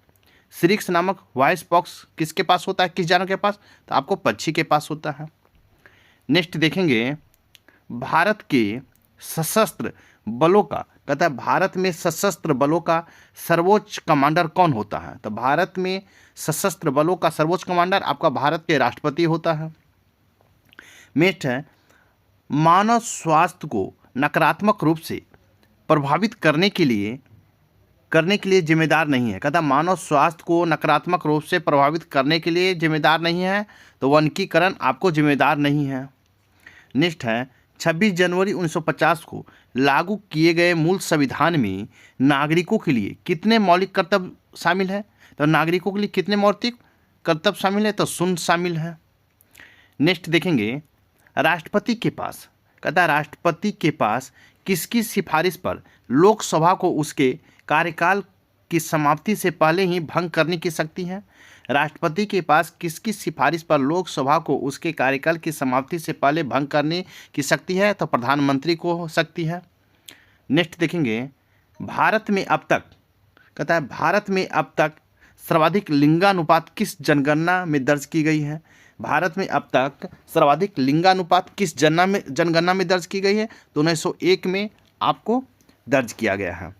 सिरिक्स नामक वॉइस बॉक्स किसके पास होता है, किस जानवर के पास। तो आपको पक्षी के पास होता है। नेक्स्ट देखेंगे, भारत के सशस्त्र बलों का, कहता है भारत में सशस्त्र बलों का सर्वोच्च कमांडर कौन होता है। तो भारत में सशस्त्र बलों का सर्वोच्च कमांडर आपका भारत के राष्ट्रपति होता है। नेक्स्ट है, मानव स्वास्थ्य को नकारात्मक रूप से प्रभावित करने के लिए जिम्मेदार नहीं है। कहता मानव स्वास्थ्य को नकारात्मक रूप से प्रभावित करने के लिए जिम्मेदार नहीं है। तो वनीकरण आपको जिम्मेदार नहीं है। नेक्स्ट है, 26 जनवरी 1950 को लागू किए गए मूल संविधान में नागरिकों के लिए कितने मौलिक कर्तव्य शामिल है। तो नागरिकों के लिए कितने मौलिक कर्तव्य शामिल है। तो 0 शामिल है। नेक्स्ट देखेंगे, राष्ट्रपति के पास, कहता है राष्ट्रपति के पास किसकी सिफारिश पर लोकसभा को उसके कार्यकाल की समाप्ति से पहले ही भंग करने की शक्ति है। राष्ट्रपति के पास किसकी सिफारिश पर लोकसभा को उसके कार्यकाल की समाप्ति से पहले भंग करने की शक्ति है। तो प्रधानमंत्री को हो सकती है। नेक्स्ट देखेंगे, भारत में अब तक, कहता है भारत में अब तक सर्वाधिक लिंगानुपात किस जनगणना में दर्ज की गई है। भारत में अब तक सर्वाधिक लिंगानुपात किस जनगणना में दर्ज की गई है। तो 1901 में आपको दर्ज किया गया है।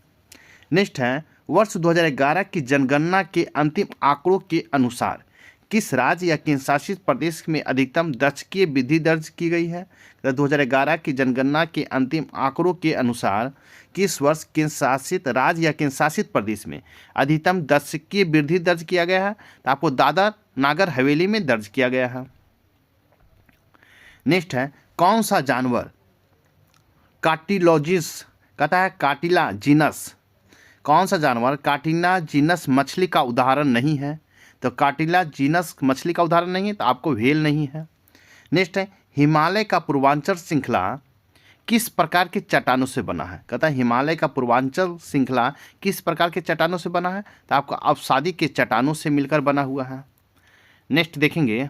नेक्स्ट है, वर्ष 2011 की जनगणना के अंतिम आंकड़ों के अनुसार किस राज्य या केंद्र शासित प्रदेश में अधिकतम दशकीय वृद्धि दर्ज की गई है। 2011 की जनगणना के अंतिम आंकड़ों के अनुसार किस वर्ष केंद्र शासित राज्य या केंद्र शासित प्रदेश में अधिकतम दशकीय वृद्धि दर्ज किया गया है। तो आपको दादरा नागर हवेली में दर्ज किया गया है। नेक्स्ट है, कौन सा जानवर कार्टिलोजिस, कहता है कार्टिला जीनस, कौन सा जानवर कार्टिला जीनस मछली का उदाहरण नहीं है। तो कार्टिला जीनस मछली का उदाहरण नहीं है। तो आपको व्हेल नहीं है। नेक्स्ट है, हिमालय का पूर्वांचल श्रृंखला किस प्रकार के चट्टानों से बना है। कहता है हिमालय का पूर्वांचल श्रृंखला किस प्रकार के चट्टानों से बना है। तो आपका अवसादी के चट्टानों से मिलकर बना हुआ है। नेक्स्ट देखेंगे,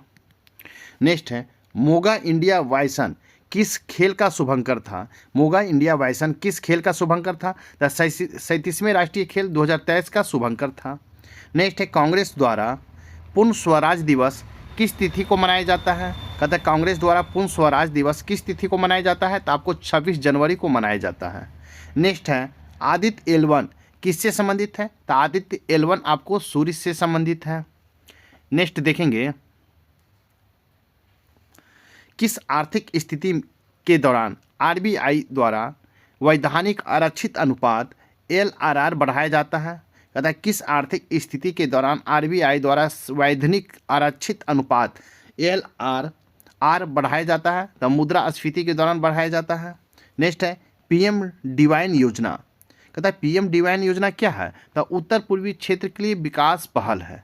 नेक्स्ट है, मोगा इंडिया वाइसन किस खेल का शुभंकर था। मोगा इंडिया वाइसन किस खेल का शुभंकर था। 37वें राष्ट्रीय खेल 2023 का शुभंकर था। नेक्स्ट है, कांग्रेस द्वारा पूर्ण स्वराज दिवस किस तिथि को मनाया जाता है। कहता है कांग्रेस द्वारा पूर्ण स्वराज दिवस किस तिथि को मनाया जाता है। तो आपको 26 जनवरी को मनाया जाता है। नेक्स्ट है, आदित्य L1 किससे संबंधित है। तो आदित्य L1 आपको सूर्य से संबंधित है। नेक्स्ट देखेंगे, किस आर्थिक स्थिति के दौरान RBI द्वारा वैधानिक आरक्षित अनुपात LRR बढ़ाया जाता है। कहता है किस आर्थिक स्थिति के दौरान RBI द्वारा वैधानिक आरक्षित अनुपात LRR बढ़ाया जाता है। तो मुद्रास्फीति के दौरान बढ़ाया जाता है। नेक्स्ट है, PM डिवाइन योजना, कहता है PM डिवाइन योजना क्या है। तो उत्तर पूर्वी क्षेत्र के लिए विकास पहल है।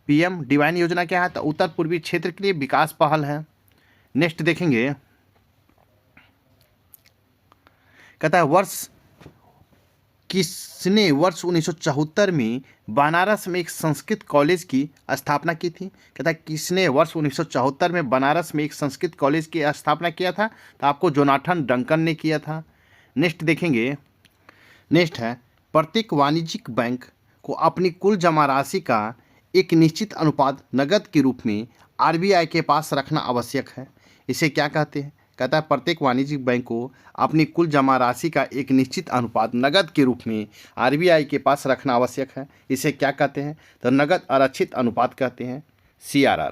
PM डिवाइन योजना क्या है। तो उत्तर पूर्वी क्षेत्र के लिए विकास पहल है। नेक्स्ट देखेंगे, कहता है किसने वर्ष 1974 में बनारस में एक संस्कृत कॉलेज की स्थापना की थी। कहता है किसने वर्ष 1974 में बनारस में एक संस्कृत कॉलेज की स्थापना किया था। तो आपको जोनाथन डंकन ने किया था। नेक्स्ट देखेंगे, नेक्स्ट है, प्रत्येक वाणिज्यिक बैंक को अपनी कुल जमा राशि का एक निश्चित अनुपात नकद के रूप में RBI के पास रखना आवश्यक है। इसे क्या कहते हैं। कहता है प्रत्येक वाणिज्यिक बैंक को अपनी कुल जमा राशि का एक निश्चित अनुपात नकद के रूप में RBI के पास रखना आवश्यक है। इसे क्या कहते हैं। तो नकद आरक्षित अनुपात कहते हैं, CRR।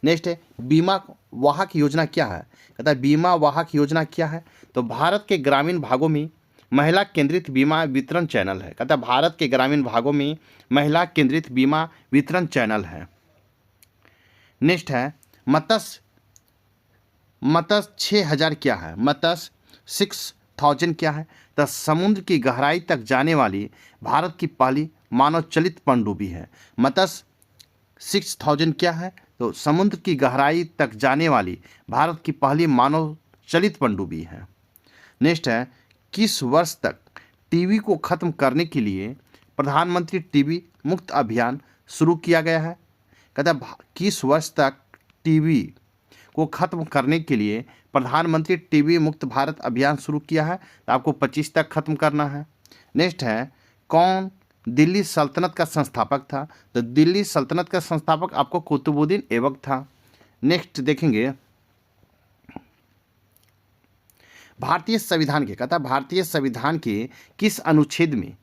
नेक्स्ट है, बीमा वाहक योजना क्या है। कहता है बीमा वाहक योजना क्या है। तो भारत के ग्रामीण भागों में महिला केंद्रित बीमा वितरण चैनल है? कहता है भारत के ग्रामीण भागों में महिला केंद्रित बीमा वितरण चैनल है। नेक्स्ट है मत्स्य 6000 क्या है? मत्स्य 6000 क्या है? तो समुद्र की गहराई तक जाने वाली भारत की पहली मानव चलित पनडुब्बी है। मत्स्य 6000 क्या है? तो समुद्र की गहराई तक जाने वाली भारत की पहली मानव चलित पनडुब्बी है। नेक्स्ट है किस वर्ष तक टीबी को खत्म करने के लिए प्रधानमंत्री टीबी मुक्त अभियान शुरू किया गया है? कहता है किस वर्ष तक टीबी को खत्म करने के लिए प्रधानमंत्री टीबी मुक्त भारत अभियान शुरू किया है? तो आपको 25 तक खत्म करना है। नेक्स्ट है कौन दिल्ली सल्तनत का संस्थापक था? तो दिल्ली सल्तनत का संस्थापक आपको कुतुबुद्दीन ऐबक था। नेक्स्ट देखेंगे भारतीय संविधान के, कहता भारतीय संविधान के किस अनुच्छेद में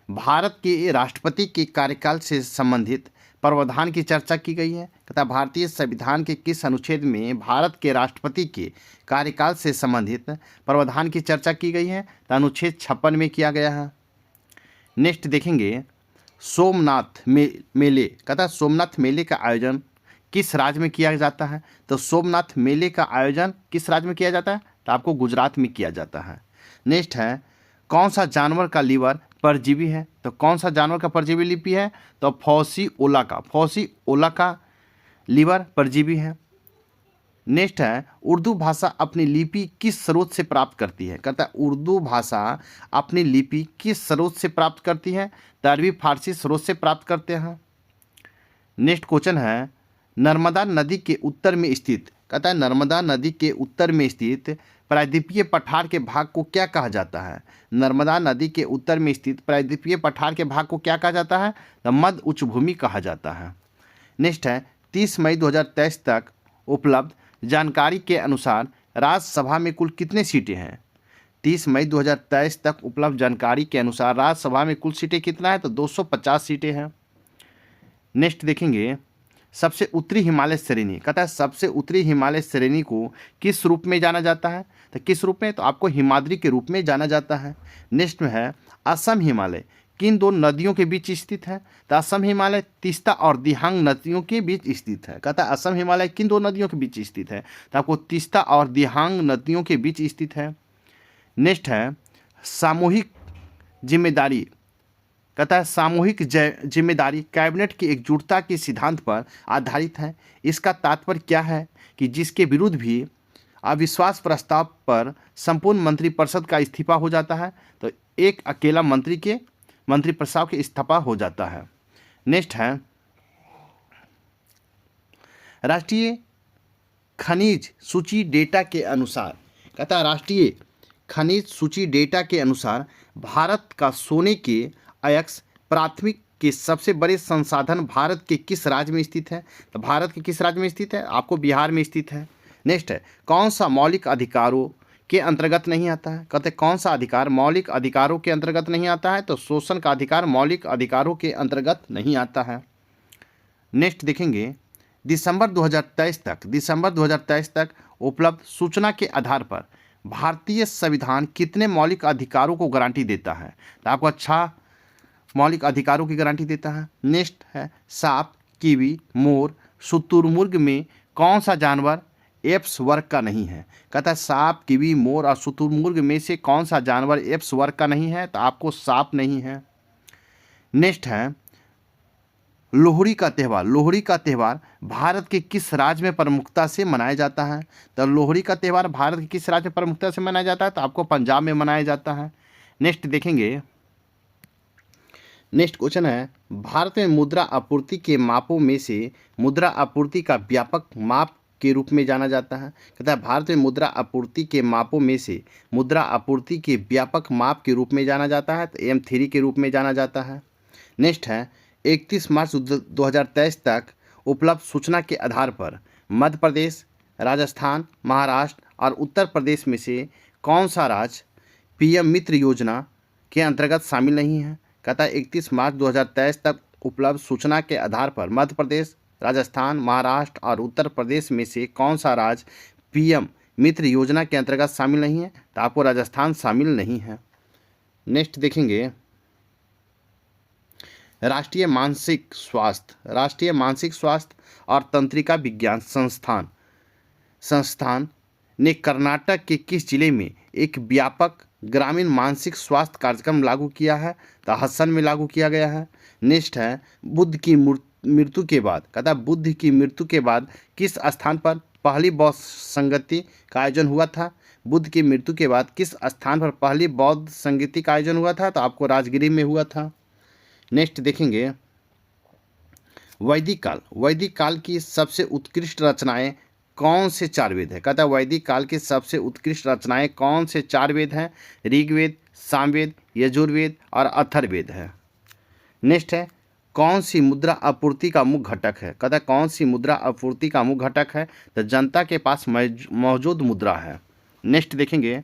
भारत के राष्ट्रपति के कार्यकाल से संबंधित प्रावधान की चर्चा की गई है? कहता भारतीय संविधान के किस अनुच्छेद में भारत के राष्ट्रपति के कार्यकाल से संबंधित प्रावधान की चर्चा की गई है? तो अनुच्छेद 56 में किया गया है। नेक्स्ट देखेंगे सोमनाथ मेले, कहता सोमनाथ मेले का आयोजन किस राज्य में किया जाता है? तो सोमनाथ मेले का आयोजन किस राज्य में किया जाता है? तो आपको गुजरात में किया जाता है। नेक्स्ट है कौन सा जानवर का लीवर परजीवी है? तो कौन सा जानवर का परजीवी लिपि है? तो फौसी ओला का लीवर परजीवी है। नेक्स्ट है उर्दू भाषा अपनी लिपि किस स्रोत से प्राप्त करती है? कहता है उर्दू भाषा अपनी लिपि किस स्रोत से प्राप्त करती है? तो अरबी फारसी स्रोत से प्राप्त करते हैं। नेक्स्ट क्वेश्चन है नर्मदा नदी के उत्तर में स्थित, कहता है नर्मदा नदी के उत्तर में स्थित प्रायद्वीपीय पठार के भाग को क्या कहा जाता है? नर्मदा नदी के उत्तर में स्थित प्रायद्वीपीय पठार के भाग को क्या कहा जाता है? तो मध्य उच्च भूमि कहा जाता है। नेक्स्ट है 30 मई 2023 तक उपलब्ध जानकारी के अनुसार राज्यसभा में कुल कितने सीटें हैं? 30 मई 2023 तक उपलब्ध जानकारी के अनुसार राज्यसभा में कुल सीटें कितना है? तो 250 सीटें हैं। नेक्स्ट देखेंगे सबसे उत्तरी हिमालय श्रेणी, कहता है सबसे उत्तरी हिमालय श्रेणी को किस रूप में जाना जाता है? तो किस रूप में? तो आपको हिमाद्री के रूप में जाना जाता है। नेक्स्ट में है असम हिमालय किन दो नदियों के बीच स्थित है? तो असम हिमालय तीस्ता और दिहांग नदियों के बीच स्थित है। कहता है असम हिमालय किन दो नदियों के बीच स्थित है? तो आपको तीस्ता और दिहांग नदियों के बीच स्थित है। नेक्स्ट है सामूहिक जिम्मेदारी, कहता है सामूहिक जिम्मेदारी कैबिनेट की एकजुटता के सिद्धांत पर आधारित है। इसका तात्पर्य क्या है? कि जिसके विरुद्ध भी अविश्वास प्रस्ताव पर संपूर्ण मंत्रिपरिषद का इस्तीफा हो जाता है तो एक अकेला मंत्री के मंत्रिपरिषद के इस्तीफा हो जाता है। नेक्स्ट है राष्ट्रीय खनिज सूची डेटा के अनुसार, कहता है राष्ट्रीय खनिज सूची डेटा के अनुसार भारत का सोने के अयस्क प्राथमिक के सबसे बड़े संसाधन भारत के किस राज्य में स्थित है? तो भारत के किस राज्य में स्थित है? आपको बिहार में स्थित है। नेक्स्ट है कौन सा मौलिक अधिकारों के अंतर्गत नहीं आता है? कहते कौन सा अधिकार मौलिक अधिकारों के अंतर्गत नहीं आता है? तो शोषण का अधिकार मौलिक अधिकारों के अंतर्गत नहीं आता है। नेक्स्ट देखेंगे दिसंबर 2023 तक उपलब्ध सूचना के आधार पर भारतीय संविधान कितने मौलिक अधिकारों को गारंटी देता है? तो आपको अच्छा मौलिक अधिकारों की गारंटी देता है। नेक्स्ट है सांप, कीवी, मोर, शुतुरमुर्ग में कौन सा जानवर एप्स वर्ग का नहीं है? कहता है सांप, कीवी, मोर और शुतुरमुर्ग में से कौन सा जानवर एप्स वर्ग का नहीं है? तो आपको सांप नहीं है। नेक्स्ट है लोहड़ी का त्यौहार भारत के किस राज्य में प्रमुखता से मनाया जाता है? तो लोहड़ी का त्यौहार भारत के किस राज्य में प्रमुखता से मनाया जाता है? तो आपको पंजाब में मनाया जाता है। नेक्स्ट देखेंगे नेक्स्ट क्वेश्चन है भारत में मुद्रा आपूर्ति के मापों में से मुद्रा आपूर्ति का व्यापक माप के रूप में जाना जाता है। कहता है भारत में मुद्रा आपूर्ति के मापों में से मुद्रा आपूर्ति के व्यापक माप के रूप में जाना जाता है, तो M3 के रूप में जाना जाता है। नेक्स्ट है 31 मार्च 2023 तक उपलब्ध सूचना के आधार पर मध्य प्रदेश, राजस्थान, महाराष्ट्र और उत्तर प्रदेश में से कौन सा राज्य PM मित्र योजना के अंतर्गत शामिल नहीं है? कहता है 31 मार्च 2023 तक उपलब्ध सूचना के आधार पर मध्य प्रदेश, राजस्थान, महाराष्ट्र और उत्तर प्रदेश में से कौन सा राज्य PM मित्र योजना के अंतर्गत शामिल नहीं है? तो आपको राजस्थान शामिल नहीं है। नेक्स्ट देखेंगे राष्ट्रीय मानसिक स्वास्थ्य और तंत्रिका विज्ञान संस्थान ने कर्नाटक के किस जिले में एक व्यापक ग्रामीण मानसिक स्वास्थ्य कार्यक्रम लागू किया है? तो हसन में लागू किया गया है। नेक्स्ट है बुद्ध की मृत्यु के बाद, कहता है बुद्ध की मृत्यु के बाद किस स्थान पर पहली बौद्ध संगति का आयोजन हुआ था? बुद्ध की मृत्यु के बाद किस स्थान पर पहली बौद्ध संगति का आयोजन हुआ था? तो आपको राजगिरी में हुआ था। नेक्स्ट देखेंगे वैदिक काल की सबसे उत्कृष्ट रचनाएं कौन से 4 वेद है? कहता है वैदिक काल की सबसे उत्कृष्ट रचनाएं कौन से 4 वेद हैं? ऋग्वेद, सामवेद, यजुर्वेद और अथर्ववेद है। नेक्स्ट है कौन सी मुद्रा आपूर्ति का मुख्य घटक है? कहता है कौन सी मुद्रा आपूर्ति का मुख्य घटक है? तो जनता के पास मौजूद मुद्रा है। नेक्स्ट देखेंगे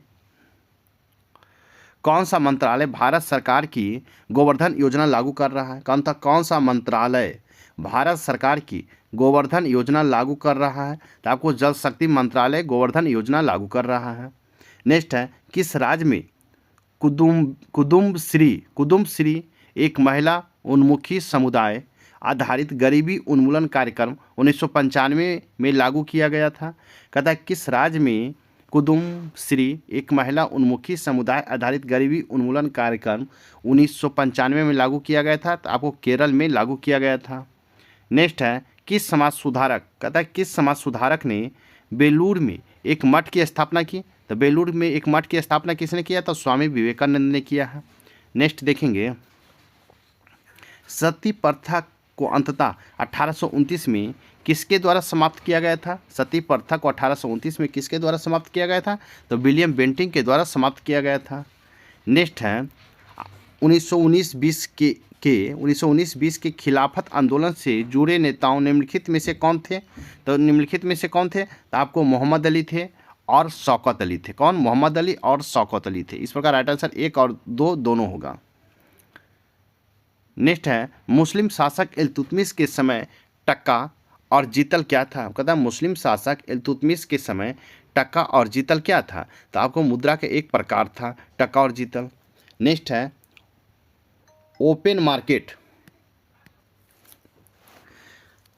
कौन सा मंत्रालय भारत सरकार की गोवर्धन योजना लागू कर रहा है? कौन सा मंत्रालय भारत सरकार की गोवर्धन योजना लागू कर रहा है? तो आपको जल शक्ति मंत्रालय गोवर्धन योजना लागू कर रहा है। नेक्स्ट है किस राज्य में कुदुम्बश्री एक महिला उन्मुखी समुदाय आधारित गरीबी उन्मूलन कार्यक्रम 1995 में लागू किया गया था? कहता है किस राज्य में कुदुम्बश्री एक महिला उन्मुखी समुदाय आधारित गरीबी उन्मूलन कार्यक्रम 1995 में लागू किया गया था? तो आपको केरल में लागू किया गया था। नेक्स्ट है किस समाज सुधारक, कहता है किस समाज सुधारक ने बेलूर में एक मठ की स्थापना की? तो बेलूर में एक मठ की स्थापना किसने किया? तो स्वामी विवेकानंद ने किया है। नेक्स्ट देखेंगे सती प्रथा को अंततः 1829 में किसके द्वारा समाप्त किया गया था? सती प्रथा को 1829 में किसके द्वारा समाप्त किया गया था? तो विलियम बेंटिंग के द्वारा समाप्त किया गया था। नेक्स्ट है 1919-20 के खिलाफत आंदोलन से जुड़े नेताओं निम्नलिखित में से कौन थे? तो निम्नलिखित में से कौन थे? तो आपको मोहम्मद अली थे और शौकत अली थे। कौन? मोहम्मद अली और शौकत अली थे। इस प्रकार राइट आंसर 1 और 2 दोनों होगा। नेक्स्ट है मुस्लिम शासक इल्तुतमिश के समय टक्का और जीतल क्या था? कहता है मुस्लिम शासक इल्तुतमिश के समय टक्का और जीतल क्या था? तो आपको मुद्रा के एक प्रकार था टक्का और जीतल। नेक्स्ट है ओपन मार्केट।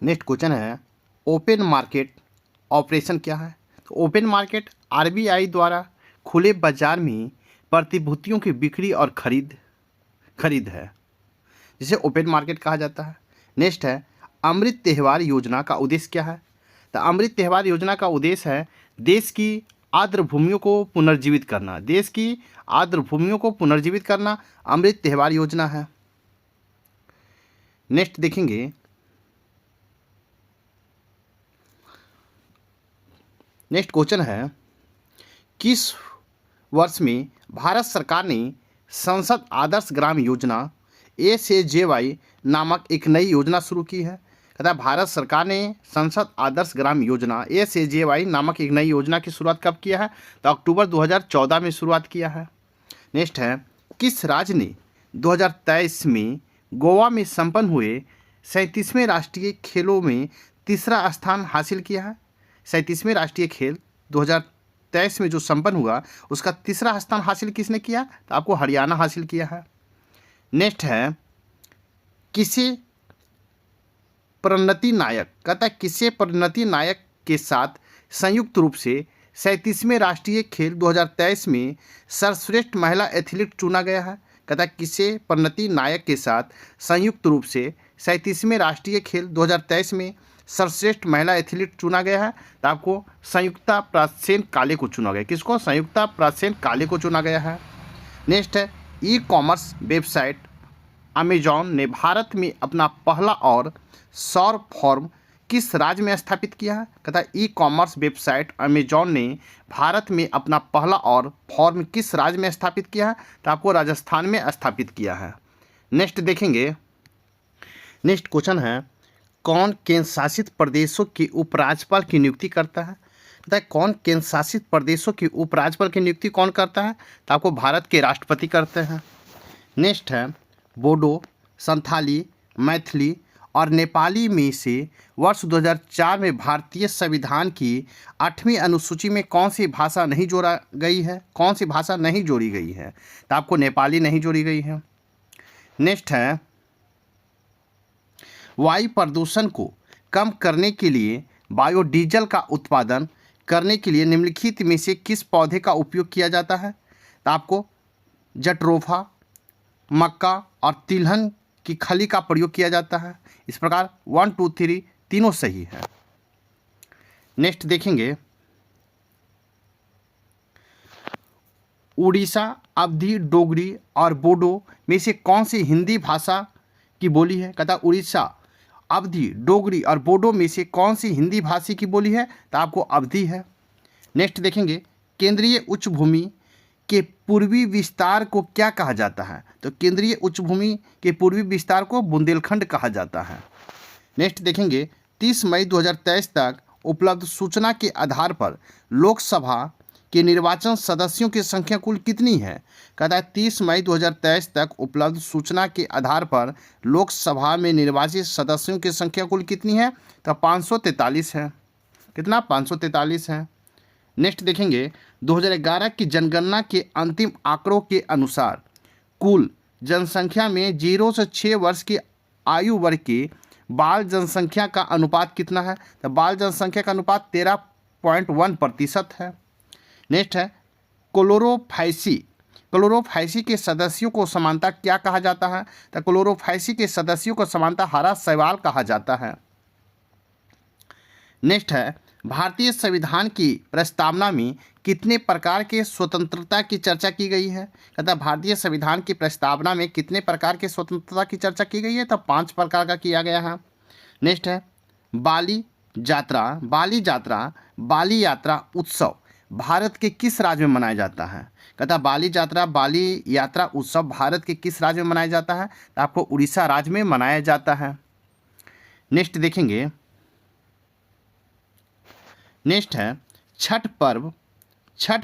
नेक्स्ट क्वेश्चन है ओपन मार्केट ऑपरेशन क्या है? तो ओपन मार्केट आरबीआई द्वारा खुले बाजार में प्रतिभूतियों की बिक्री और खरीद है, जिसे ओपन मार्केट कहा जाता है। नेक्स्ट है अमृत त्योहार योजना का उद्देश्य क्या है? तो अमृत त्योहार योजना का उद्देश्य है देश की आर्द्र भूमियों को पुनर्जीवित करना। देश की आर्द्र भूमियों को पुनर्जीवित करना अमृत त्योहार योजना है। नेक्स्ट देखेंगे नेक्स्ट क्वेश्चन है किस वर्ष में भारत सरकार ने संसद आदर्श ग्राम योजना SAJY नामक एक नई योजना शुरू की है? कहता है भारत सरकार ने संसद आदर्श ग्राम योजना SAJY नामक एक नई योजना की शुरुआत कब किया है? तो अक्टूबर 2014 में शुरुआत किया है। नेक्स्ट है किस राज्य ने 2023 में गोवा में संपन्न हुए 37वें राष्ट्रीय खेलों में तीसरा स्थान हासिल किया है? 37वें राष्ट्रीय खेल 2023 में जो संपन्न हुआ उसका तीसरा स्थान हासिल किसने किया? तो आपको हरियाणा हासिल किया है। नेक्स्ट है किसे परिणति नायक, कहता है किसे परिणति नायक के साथ संयुक्त रूप से 37वें राष्ट्रीय खेल 2023 में सर्वश्रेष्ठ महिला एथलीट चुना गया है? कहता है किसे परिणति नायक के साथ संयुक्त रूप से 37वें राष्ट्रीय खेल 2023 में सर्वश्रेष्ठ महिला एथलीट चुना गया है? तो आपको संयुक्ता प्रासेन काले को चुना गया। किसको? संयुक्ता प्रासेन काले को चुना गया है। नेक्स्ट है ई कॉमर्स वेबसाइट अमेजॉन ने भारत में अपना पहला और सौर फॉर्म किस राज्य में स्थापित किया है? कहता है ई कॉमर्स वेबसाइट अमेजॉन ने भारत में अपना पहला और फॉर्म किस राज्य में स्थापित किया है? तो आपको राजस्थान में स्थापित किया है। नेक्स्ट देखेंगे नेक्स्ट क्वेश्चन है कौन केंद्र शासित प्रदेशों के उपराज्यपाल की नियुक्ति करता है? कहता है कौन केंद्र शासित प्रदेशों की उपराज्यपाल की नियुक्ति कौन करता है? तो आपको भारत के राष्ट्रपति करते हैं। नेक्स्ट है बोडो, संथाली, मैथिली और नेपाली में से वर्ष 2004 में भारतीय संविधान की 8वीं अनुसूची में कौन सी भाषा नहीं जोड़ा गई है? कौन सी भाषा नहीं जोड़ी गई है? तो आपको नेपाली नहीं जोड़ी गई है। नेक्स्ट है, वायु प्रदूषण को कम करने के लिए बायोडीजल का उत्पादन करने के लिए निम्नलिखित में से किस पौधे का उपयोग किया जाता है? तो आपको जट्रोफा, मक्का और तिलहन की खली का प्रयोग किया जाता है। इस प्रकार 1, 2, 3 तीनों सही है। नेक्स्ट देखेंगे, उड़ीसा, अवधी, डोगरी और बोडो में से कौन सी हिंदी भाषा की बोली है? कहता उड़ीसा, अवधी, डोगरी और बोडो में से कौन सी हिंदी भाषी की बोली है? तो आपको अवधी है। नेक्स्ट देखेंगे, केंद्रीय उच्च भूमि के पूर्वी विस्तार को क्या कहा जाता है? तो केंद्रीय उच्च भूमि के पूर्वी विस्तार को बुंदेलखंड कहा जाता है। नेक्स्ट देखेंगे, 30 मई 2023 तक उपलब्ध सूचना के आधार पर लोकसभा के निर्वाचन सदस्यों की संख्या कुल कितनी है? कहता है 30 मई 2023 तक उपलब्ध सूचना के आधार पर लोकसभा में निर्वाचित सदस्यों की संख्या कुल कितनी है? तो 543 है। कितना? 543 है। नेक्स्ट देखेंगे, 2011 की जनगणना के अंतिम आंकड़ों के अनुसार कुल जनसंख्या में 0 से 6 वर्ष की आयु वर्ग की बाल जनसंख्या का अनुपात कितना है? तो बाल जनसंख्या का अनुपात 13.1% है। नेक्स्ट है, क्लोरोफाइसी। क्लोरोफाइसी के सदस्यों को समानता क्या कहा जाता है? तो क्लोरोफाइसी के सदस्यों को समानता हरा शैवाल कहा जाता है। नेक्स्ट है, भारतीय संविधान की प्रस्तावना में कितने प्रकार के स्वतंत्रता की चर्चा की गई है? कहता है भारतीय संविधान की प्रस्तावना में कितने प्रकार के स्वतंत्रता की चर्चा की गई है? तो 5 प्रकार का किया गया है। नेक्स्ट है, बाली यात्रा बाली यात्रा उत्सव भारत के किस राज्य में मनाया जाता है? कहता बाली यात्रा उत्सव भारत के किस राज्य में मनाया जाता है? तो आपको उड़ीसा राज्य में मनाया जाता है। नेक्स्ट देखेंगे, नेक्स्ट है, छठ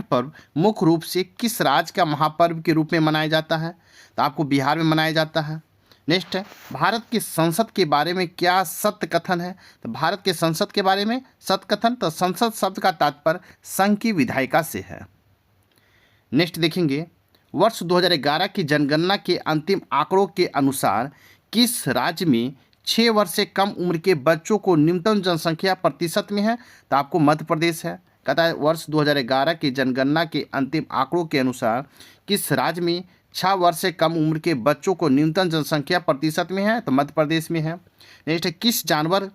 पर्व मुख्य रूप से किस राज्य का महापर्व के रूप में मनाया जाता है? तो आपको बिहार में मनाया जाता है। नेक्स्ट है, भारत की संसद के बारे में क्या सत्य कथन है? तो भारत के संसद के बारे में सत्य कथन, तो संसद शब्द का तात्पर्य संघ की विधायिका से है। नेक्स्ट देखेंगे, वर्ष 2011 की जनगणना के अंतिम आंकड़ों के अनुसार किस राज्य में 6 वर्ष से कम उम्र के बच्चों को न्यूनतम जनसंख्या प्रतिशत में है? तो आपको मध्य प्रदेश है। कहता है वर्ष 2011 की जनगणना के अंतिम आंकड़ों के अनुसार किस राज्य में 6 वर्ष से कम उम्र के बच्चों को न्यूनतम जनसंख्या प्रतिशत में है? तो मध्य प्रदेश में है। नेक्स्ट है, किस जानवर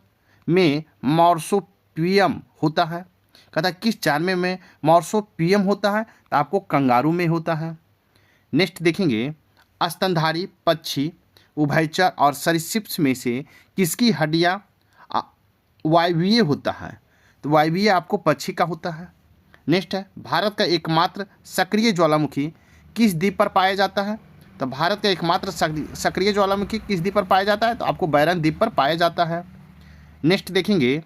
में मार्सोपियम होता है? कहता है किस जानवर में मार्सोपियम होता है? तो आपको कंगारू में होता है। नेक्स्ट देखेंगे, स्तनधारी पक्षी, उभयचर और सरीसृप में से किसकी हड्डियाँ वायवीय होता है? तो वायवीय आपको पक्षी का होता है। नेक्स्ट है, भारत का एकमात्र सक्रिय ज्वालामुखी किस द्वीप पर पाया जाता है? तो भारत का एकमात्र सक्रिय ज्वालामुखी किस द्वीप पर पाया जाता है? तो आपको बैरन द्वीप पर पाया जाता है। नेक्स्ट देखेंगे,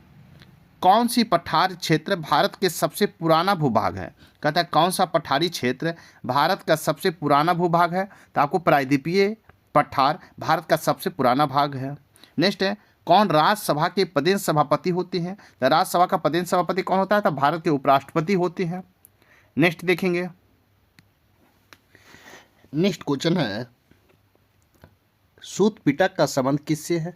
कौन सी पठार क्षेत्र भारत के सबसे पुराना भूभाग है? कहता है कौन सा पठारी क्षेत्र भारत का सबसे पुराना भूभाग है? तो आपको प्रायद्वीपीय पठार भारत का सबसे पुराना भाग है। नेक्स्ट है, कौन राज्यसभा के पदेन सभापति होते हैं? तो राज्यसभा का पदेन सभापति कौन होता है? तो भारत के उपराष्ट्रपति होते हैं। नेक्स्ट देखेंगे, नेक्स्ट क्वेश्चन है, सूत पिटक का संबंध किससे है?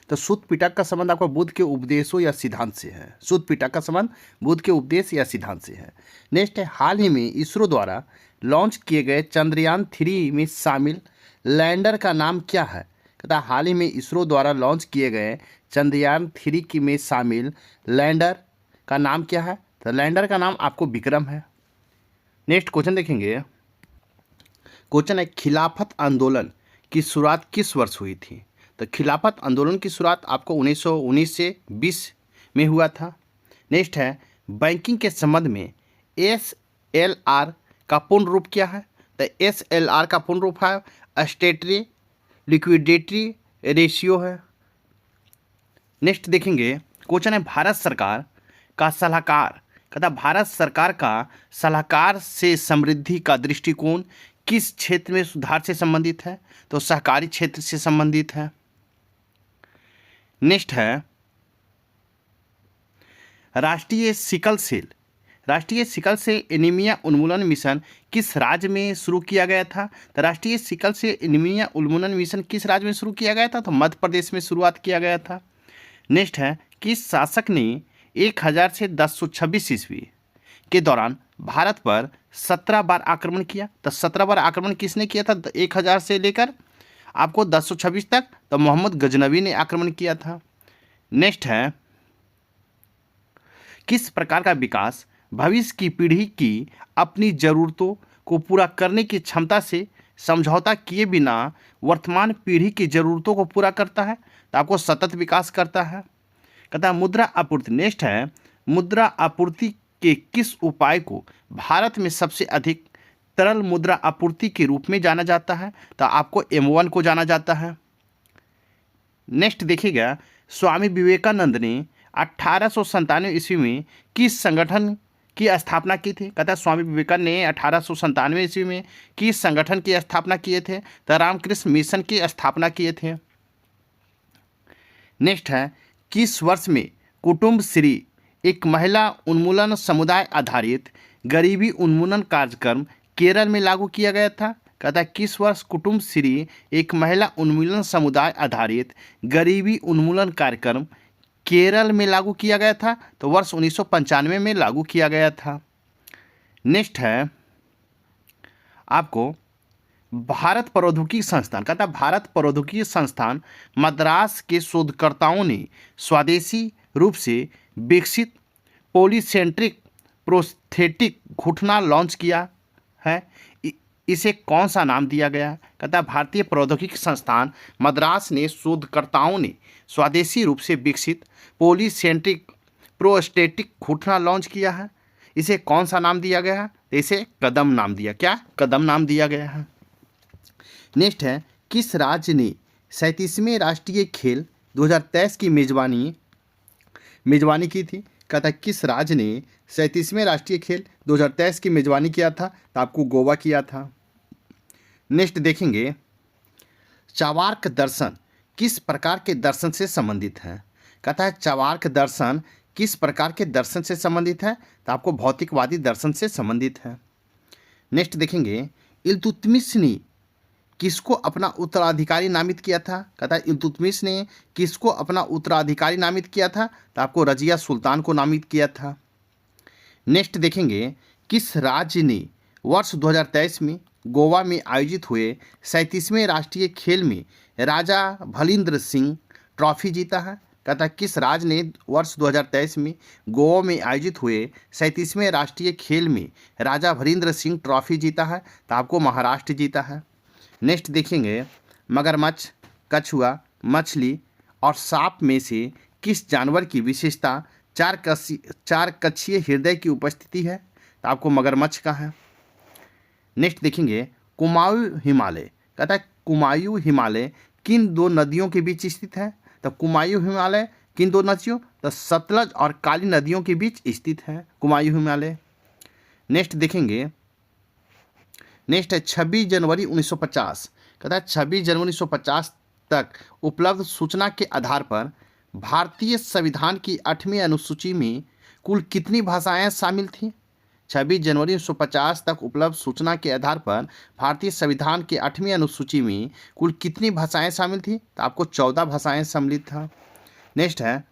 तो सूत पिटक का संबंध आपको बुद्ध के उपदेशों या सिद्धांत से है। सूत पिटक का संबंध बुद्ध के उपदेश या सिद्धांत से है। नेक्स्ट है, हाल ही में इसरो द्वारा लॉन्च किए गए चंद्रयान 3 में शामिल लैंडर का नाम क्या है? कहता है हाल ही में इसरो द्वारा लॉन्च किए गए चंद्रयान 3 में शामिल लैंडर का नाम क्या है? तो लैंडर का नाम आपको विक्रम है। नेक्स्ट क्वेश्चन देखेंगे, क्वेश्चन है, खिलाफत आंदोलन की शुरुआत किस वर्ष हुई थी? तो खिलाफत आंदोलन की शुरुआत आपको 1919 से 20 में हुआ था। नेक्स्ट है, बैंकिंग के संबंध में SLR का पूर्ण रूप क्या है? तो SLR का पूर्ण रूप है स्टेटरी लिक्विडिटी रेशियो है। नेक्स्ट देखेंगे, क्वेश्चन है, भारत सरकार का सलाहकार, कहता भारत सरकार का सलाहकार से समृद्धि का दृष्टिकोण किस क्षेत्र में सुधार से संबंधित है? तो सहकारी क्षेत्र से संबंधित है। नेक्स्ट है राष्ट्रीय सिकल सेल राष्ट्रीय सिकल से एनीमिया उन्मूलन मिशन किस राज्य में शुरू किया गया था? तो राष्ट्रीय सिकल से एनीमिया उन्मूलन मिशन किस राज्य में शुरू किया गया था? तो मध्य प्रदेश में शुरुआत किया गया था। नेक्स्ट है किस शासक ने 1000 से 1026 ईस्वी के दौरान भारत पर 17 बार आक्रमण किया? तो 17 बार आक्रमण किसने किया था? तो 1000 से लेकर आपको 1026 तक तो मोहम्मद गजनवी ने आक्रमण किया था। नेक्स्ट है किस प्रकार का विकास भविष्य की पीढ़ी की अपनी ज़रूरतों को पूरा करने की क्षमता से समझौता किए बिना वर्तमान पीढ़ी की ज़रूरतों को पूरा करता है? तो आपको सतत विकास करता है। कहता है मुद्रा आपूर्ति। नेक्स्ट है मुद्रा आपूर्ति के किस उपाय को भारत में सबसे अधिक तरल मुद्रा आपूर्ति के रूप में जाना जाता है? तो आपको M1 को जाना जाता है। नेक्स्ट देखिएगा स्वामी विवेकानंद ने 1897 ईस्वी में किस संगठन की स्थापना की थी? कहता है स्वामी विवेकानंद ने 1897 ईस्वी में किस संगठन की स्थापना किए थे? तो रामकृष्ण मिशन की स्थापना किए थे। नेक्स्ट है किस वर्ष में कुटुम्बश्री एक महिला उन्मूलन समुदाय आधारित गरीबी उन्मूलन कार्यक्रम केरल में लागू किया गया था? कहता है किस वर्ष कुटुम्बश्री एक महिला उन्मूलन समुदाय आधारित गरीबी उन्मूलन कार्यक्रम केरल में लागू किया गया था? तो वर्ष 1995 में लागू किया गया था। नेक्स्ट है आपको भारत प्रौद्योगिकी संस्थान। कहता है भारत प्रौद्योगिकी संस्थान मद्रास के शोधकर्ताओं ने स्वदेशी रूप से विकसित पॉलीसेंट्रिक प्रोस्थेटिक घुटना लॉन्च किया है। इसे कौन सा नाम दिया गया? कहता है भारतीय प्रौद्योगिकी संस्थान मद्रास ने शोधकर्ताओं ने स्वदेशी रूप से विकसित पॉलीसेंट्रिक प्रोस्थेटिक घुटना लॉन्च किया है। इसे कौन सा नाम दिया गया है? इसे कदम नाम दिया क्या कदम नाम दिया गया है। नेक्स्ट है किस राज्य ने 37वें राष्ट्रीय खेल 2023 की मेजबानी की थी? कहता है किस राज्य ने 37वें राष्ट्रीय खेल 2023 की मेजबानी किया था? तो आपको गोवा किया था। नेक्स्ट देखेंगे चावार्क दर्शन किस प्रकार के दर्शन से संबंधित है? कहता है चावार्क दर्शन किस प्रकार के दर्शन से संबंधित है? तो आपको भौतिकवादी दर्शन से संबंधित है। नेक्स्ट देखेंगे इल्तुतमिश ने किसको अपना उत्तराधिकारी नामित किया था? कहता है इल्तुतमिश ने किसको अपना उत्तराधिकारी नामित किया था? तो आपको रजिया सुल्तान को नामित किया था। नेक्स्ट देखेंगे किस राज्य ने वर्ष 2023 में गोवा में आयोजित हुए 37वें राष्ट्रीय खेल में राजा भलिंद्र सिंह ट्रॉफी जीता है? कहता है किस राज्य ने वर्ष 2023 में गोवा में आयोजित हुए 37वें राष्ट्रीय खेल में राजा भलिंद्र सिंह ट्रॉफी जीता है? तो आपको महाराष्ट्र जीता है। नेक्स्ट देखेंगे मगरमच्छ, कछुआ, मछली और सांप में से किस जानवर की विशेषता चार कक्षीय हृदय की उपस्थिति है? तो आपको मगरमच्छ का है। नेक्स्ट देखेंगे कुमायूं हिमालय। कहता है कुमायूं हिमालय किन दो नदियों के बीच स्थित है? तो कुमायूं हिमालय किन दो नदियों? तो सतलज और काली नदियों के बीच स्थित है कुमायूं हिमालय। नेक्स्ट देखेंगे नेक्स्ट है 26 जनवरी 1950। कहता है 26 जनवरी 1950 तक उपलब्ध सूचना के आधार पर भारतीय संविधान की 8वीं अनुसूची में कुल कितनी भाषाएं शामिल थीं? 26 जनवरी 1950 तक उपलब्ध सूचना के आधार पर भारतीय संविधान की 8वीं अनुसूची में कुल कितनी भाषाएं शामिल थीं? तो आपको 14 भाषाएं सम्मिलित था। नेक्स्ट है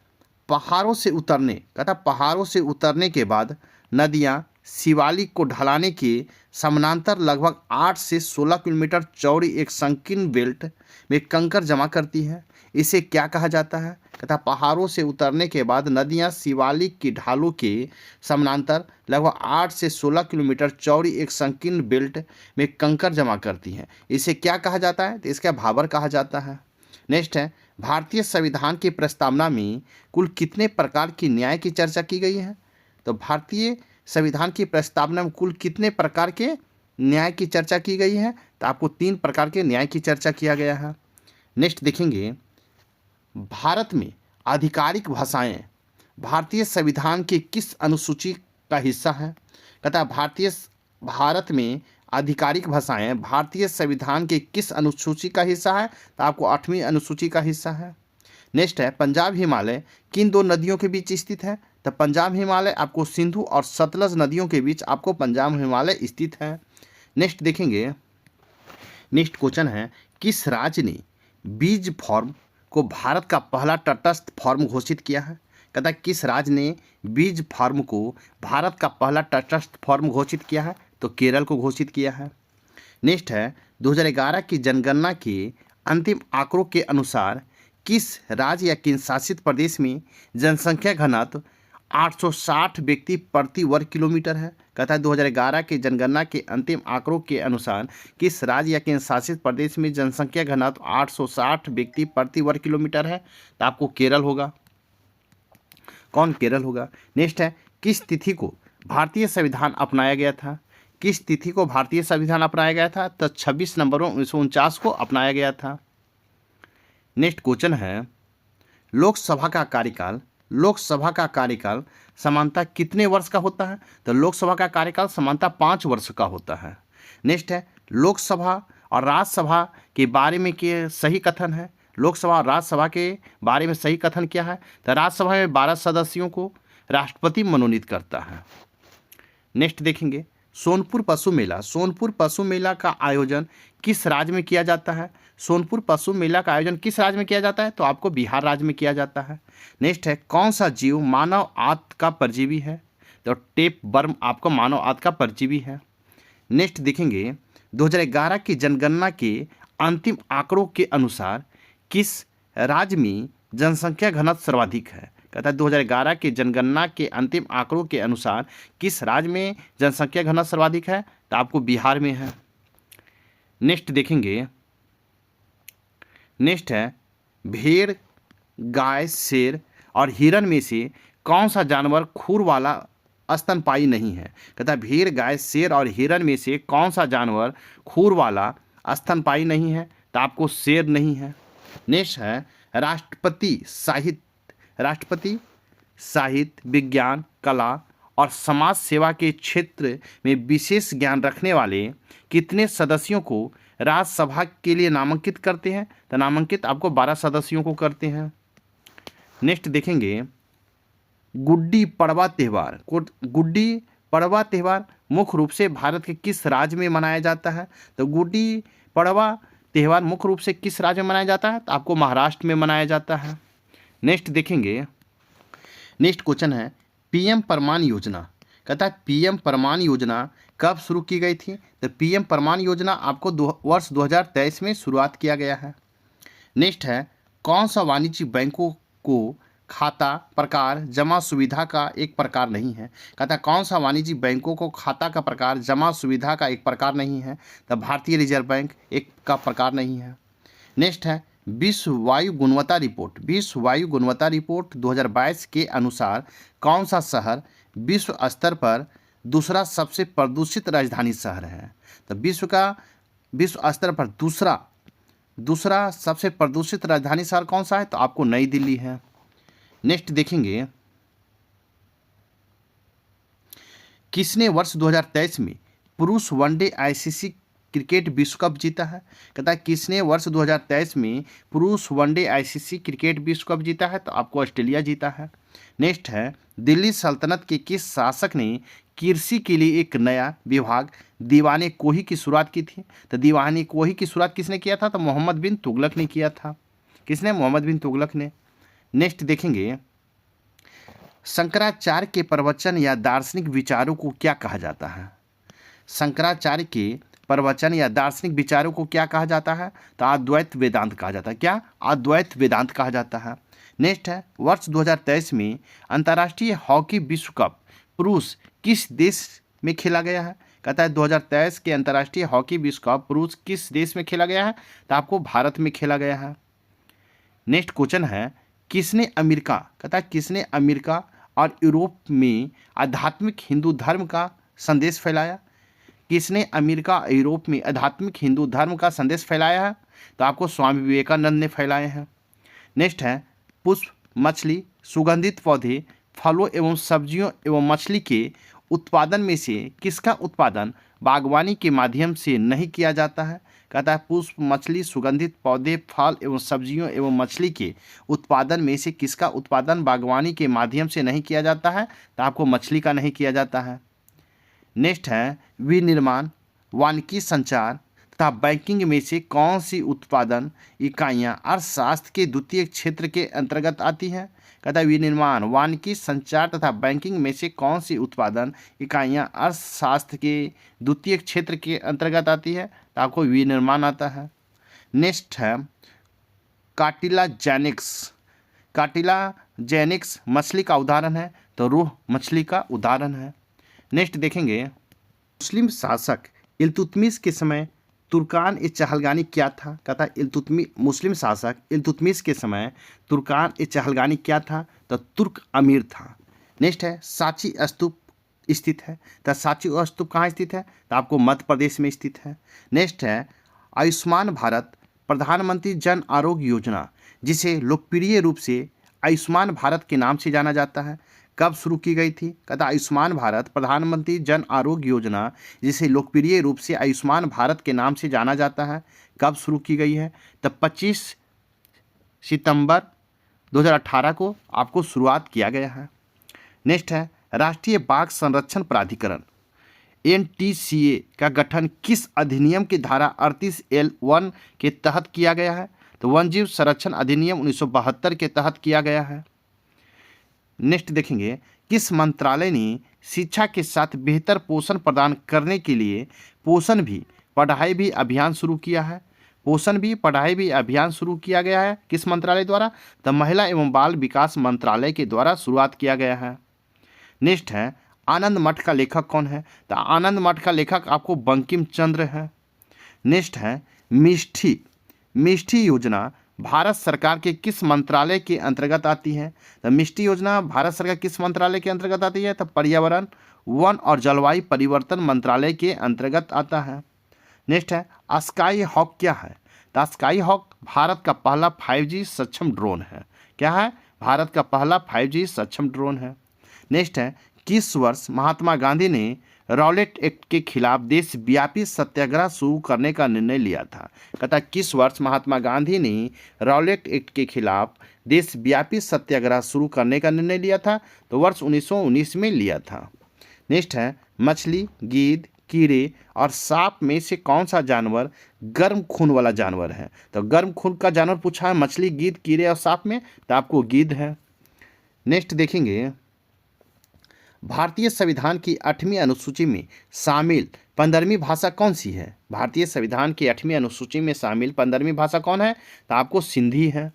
पहाड़ों से उतरने। कहता पहाड़ों से उतरने के बाद नदियाँ शिवालिक को ढलाने के समानांतर लगभग 8 से 16 किलोमीटर चौड़ी एक संकीर्ण बेल्ट में कंकड़ जमा करती है। इसे क्या कहा जाता है? कहता पहाड़ों से उतरने के बाद नदियां शिवालिक की ढालों के समानांतर लगभग 8 से 16 किलोमीटर चौड़ी एक संकीर्ण बेल्ट में कंकड़ जमा करती हैं। इसे क्या कहा जाता है? तो इसका भाबर कहा जाता है। नेक्स्ट है भारतीय संविधान की प्रस्तावना में कुल कितने प्रकार की न्याय की चर्चा की गई है? तो भारतीय संविधान की प्रस्तावना में कुल कितने प्रकार के न्याय की चर्चा की गई है? तो आपको 3 प्रकार के न्याय की चर्चा किया गया है। नेक्स्ट देखेंगे भारत में आधिकारिक भाषाएं भारतीय संविधान की किस अनुसूची का हिस्सा है? कहता है भारत में आधिकारिक भाषाएं भारतीय संविधान के किस अनुसूची का हिस्सा है? तो आपको 8वीं अनुसूची का हिस्सा है। नेक्स्ट है पंजाब हिमालय किन दो नदियों के बीच स्थित है? तो पंजाब हिमालय आपको सिंधु और सतलज नदियों के बीच आपको पंजाब हिमालय स्थित है। नेक्स्ट देखेंगे, नेक्स्ट क्वेश्चन है किस राज्य ने बीज फॉर्म को भारत का पहला तटस्थ फॉर्म घोषित किया है? कहता है किस राज्य ने बीज फॉर्म को भारत का पहला तटस्थ फॉर्म घोषित किया है? तो केरल को घोषित किया है। नेक्स्ट है 2011 की जनगणना के अंतिम आंकड़ों के अनुसार किस राज्य या केंद्र शासित प्रदेश में जनसंख्या घनत्व 860 व्यक्ति प्रति वर्ग किलोमीटर है? कहता है 2011 के जनगणना के अंतिम आंकड़ों के अनुसार किस राज्य या केंद्र शासित प्रदेश में जनसंख्या घनत्व 860 व्यक्ति प्रति वर्ग किलोमीटर है? तो आपको केरल होगा। कौन केरल होगा? नेक्स्ट है किस तिथि को भारतीय संविधान अपनाया गया था? किस तिथि को भारतीय संविधान अपनाया गया था? तो 26 नवंबर 1949 को अपनाया गया था। नेक्स्ट क्वेश्चन है लोकसभा का कार्यकाल समानता कितने वर्ष का होता है? तो लोकसभा का कार्यकाल समानता 5 वर्ष का होता है। नेक्स्ट है लोकसभा और राज्यसभा के बारे में क्या सही कथन है? लोकसभा और राज्यसभा के बारे में सही कथन क्या है? तो राज्यसभा में 12 सदस्यों को राष्ट्रपति मनोनीत करता है। नेक्स्ट देखेंगे सोनपुर पशु मेला का आयोजन किस राज्य में किया जाता है? सोनपुर पशु मेला का आयोजन किस राज्य में किया जाता है? तो आपको बिहार राज्य में किया जाता है। नेक्स्ट है कौन सा जीव मानव आंत का परजीवी है? तो टेप वर्म आपको मानव आंत का परजीवी है। नेक्स्ट देखेंगे 2011 की जनगणना के अंतिम आंकड़ों के अनुसार किस राज्य में जनसंख्या घनत्व सर्वाधिक है? कहता है 2011 की जनगणना के अंतिम आंकड़ों के अनुसार किस राज्य में जनसंख्या घनत्व सर्वाधिक है? तो आपको बिहार में है। नेक्स्ट देखेंगे, नेक्स्ट है भेड़, गाय, शेर और हिरन में से कौन सा जानवर खुर वाला स्तनपायी नहीं है? कहता है भेड़, गाय, शेर और हिरन में से कौन सा जानवर खुर वाला स्तनपायी नहीं है? तो आपको शेर नहीं है। नेक्स्ट है राष्ट्रपति साहित्य, विज्ञान, कला और समाज सेवा के क्षेत्र में विशेष ज्ञान रखने वाले कितने सदस्यों को राज्यसभा के लिए नामांकित करते हैं? तो नामांकित आपको 12 सदस्यों को करते हैं। नेक्स्ट देखेंगे गुड्डी पड़वा त्यौहार मुख्य रूप से भारत के किस राज्य में मनाया जाता है? तो गुड्डी पड़वा त्यौहार मुख्य रूप से किस राज्य में मनाया जाता है? तो आपको महाराष्ट्र में मनाया जाता है। नेक्स्ट देखेंगे, नेक्स्ट क्वेश्चन है पीएम परमान योजना। कहता है पीएम परमान योजना कब शुरू की गई थी? तो पीएम परमान योजना आपको वर्ष 2023 में शुरुआत किया गया है। नेक्स्ट है कौन सा वाणिज्य बैंकों को खाता प्रकार जमा सुविधा का एक प्रकार नहीं है? कहता है कौन सा वाणिज्य बैंकों को खाता का प्रकार जमा सुविधा का एक प्रकार नहीं है? तो भारतीय रिजर्व बैंक एक का प्रकार नहीं है। नेक्स्ट है विश्व वायु गुणवत्ता रिपोर्ट 2022 के अनुसार कौन सा शहर विश्व स्तर पर दूसरा सबसे प्रदूषित राजधानी शहर है? तो विश्व स्तर पर दूसरा सबसे प्रदूषित राजधानी शहर कौन सा है? तो आपको नई दिल्ली है। नेक्स्ट देखेंगे किसने वर्ष 2023 में पुरुष वनडे आईसीसी क्रिकेट विश्व कप जीता है? कहता है किसने वर्ष 2023 में पुरुष वनडे आईसीसी क्रिकेट विश्व कप जीता है? तो आपको ऑस्ट्रेलिया जीता है। नेक्स्ट है दिल्ली सल्तनत के किस शासक ने कृषि के लिए एक नया विभाग दीवाने कोही की शुरुआत की थी? तो दीवाने कोही की शुरुआत किसने किया था? तो मोहम्मद बिन तुगलक ने किया था। किसने? मोहम्मद बिन तुगलक ने। नेक्स्ट देखेंगे शंकराचार्य के प्रवचन या दार्शनिक विचारों को क्या कहा जाता है? शंकराचार्य के प्रवचन या दार्शनिक विचारों को क्या कहा जाता है? तो अद्वैत वेदांत कहा जाता है। क्या? अद्वैत वेदांत कहा जाता है। नेक्स्ट है वर्ष 2023 में अंतर्राष्ट्रीय हॉकी विश्व कप पुरुष किस देश में खेला गया है? कहता है 2023 के अंतर्राष्ट्रीय हॉकी विश्व कप पुरुष किस देश में खेला गया है? तो आपको भारत में खेला गया है। नेक्स्ट क्वेश्चन है किसने अमेरिका और यूरोप में आध्यात्मिक हिंदू धर्म का संदेश फैलाया? किसने अमेरिका और यूरोप में आध्यात्मिक हिंदू धर्म का संदेश फैलाया है? तो आपको स्वामी विवेकानंद ने फैलाए हैं। नेक्स्ट है पुष्प, मछली, सुगंधित पौधे, फलों एवं सब्जियों एवं मछली के उत्पादन में से किसका उत्पादन बागवानी के माध्यम से नहीं किया जाता है? कहता है पुष्प, मछली, सुगंधित पौधे, फल एवं सब्जियों एवं मछली के उत्पादन में से किसका उत्पादन बागवानी के माध्यम से नहीं किया जाता है? तो आपको मछली का नहीं किया जाता है। नेक्स्ट है विनिर्माण, वानिकी संचार तथा बैंकिंग में से कौन सी उत्पादन इकाइयां अर्थशास्त्र के द्वितीय क्षेत्र के अंतर्गत आती हैं? कहता है विनिर्माण, वानिकी संचार तथा बैंकिंग में से कौन सी उत्पादन इकाइयां अर्थशास्त्र के द्वितीय क्षेत्र के अंतर्गत आती है? तो आपको विनिर्माण आता है। नेक्स्ट है कार्टिलाजेनिक्स। कार्टिलाजेनिक्स मछली का उदाहरण है, तो रूह मछली का उदाहरण है। नेक्स्ट देखेंगे मुस्लिम शासक इल्तुतमिश के समय तुर्कान ए चहलगानी क्या था? कहता है मुस्लिम शासक इल्तुतमिश के समय तुर्कान ए चहलगानी क्या था? तो तुर्क अमीर था। नेक्स्ट है सांची स्तूप स्थित है, तो सांची स्तूप कहाँ स्थित है? तो आपको मध्य प्रदेश में स्थित है। नेक्स्ट है आयुष्मान भारत प्रधानमंत्री जन आरोग्य योजना, जिसे लोकप्रिय रूप से आयुष्मान भारत के नाम से जाना जाता है, कब शुरू की गई थी? कहता आयुष्मान भारत प्रधानमंत्री जन आरोग्य योजना, जिसे लोकप्रिय रूप से आयुष्मान भारत के नाम से जाना जाता है, कब शुरू की गई है? तो 25 सितंबर 2018 को आपको शुरुआत किया गया है। नेक्स्ट है राष्ट्रीय बाघ संरक्षण प्राधिकरण NTCA का गठन किस अधिनियम की धारा 38L1 के तहत किया गया है? तो वन्यजीव संरक्षण अधिनियम 1972 के तहत किया गया है। नेक्स्ट देखेंगे किस मंत्रालय ने शिक्षा के साथ बेहतर पोषण प्रदान करने के लिए पोषण भी पढ़ाई भी अभियान शुरू किया है? पोषण भी पढ़ाई भी अभियान शुरू किया गया है किस मंत्रालय द्वारा? तो महिला एवं बाल विकास मंत्रालय के द्वारा शुरुआत किया गया है। नेक्स्ट है आनंद मठ का लेखक कौन है? तो आनंद मठ का लेखक आपको बंकिम चंद्र है। नेक्स्ट है मिष्ठी योजना भारत सरकार के किस मंत्रालय के अंतर्गत आती है? तो मिष्टी योजना भारत सरकार किस मंत्रालय के अंतर्गत आती है? तो पर्यावरण, वन और जलवायु परिवर्तन मंत्रालय के अंतर्गत आता है। नेक्स्ट है स्काई हॉक क्या है? तो स्काई हॉक भारत का पहला 5G सक्षम ड्रोन है। क्या है? भारत का पहला 5G सक्षम ड्रोन है। नेक्स्ट है किस वर्ष महात्मा गांधी ने रॉलेट एक्ट के खिलाफ देशव्यापी सत्याग्रह शुरू करने का निर्णय लिया था? कहता किस वर्ष महात्मा गांधी ने रॉलेट एक्ट के खिलाफ देशव्यापी सत्याग्रह शुरू करने का निर्णय लिया था? तो वर्ष 1919 में लिया था। नेक्स्ट है मछली, गीद, कीड़े और सांप में से कौन सा जानवर गर्म खून वाला जानवर है? तो गर्म खून का जानवर पूछा है मछली, गीद, कीड़े और सांप में, तो आपको गीद है। नेक्स्ट देखेंगे भारतीय संविधान की 8वीं अनुसूची में शामिल 15वीं भाषा कौन सी है? भारतीय संविधान की 8वीं अनुसूची में शामिल 15वीं भाषा कौन है? तो आपको सिंधी है।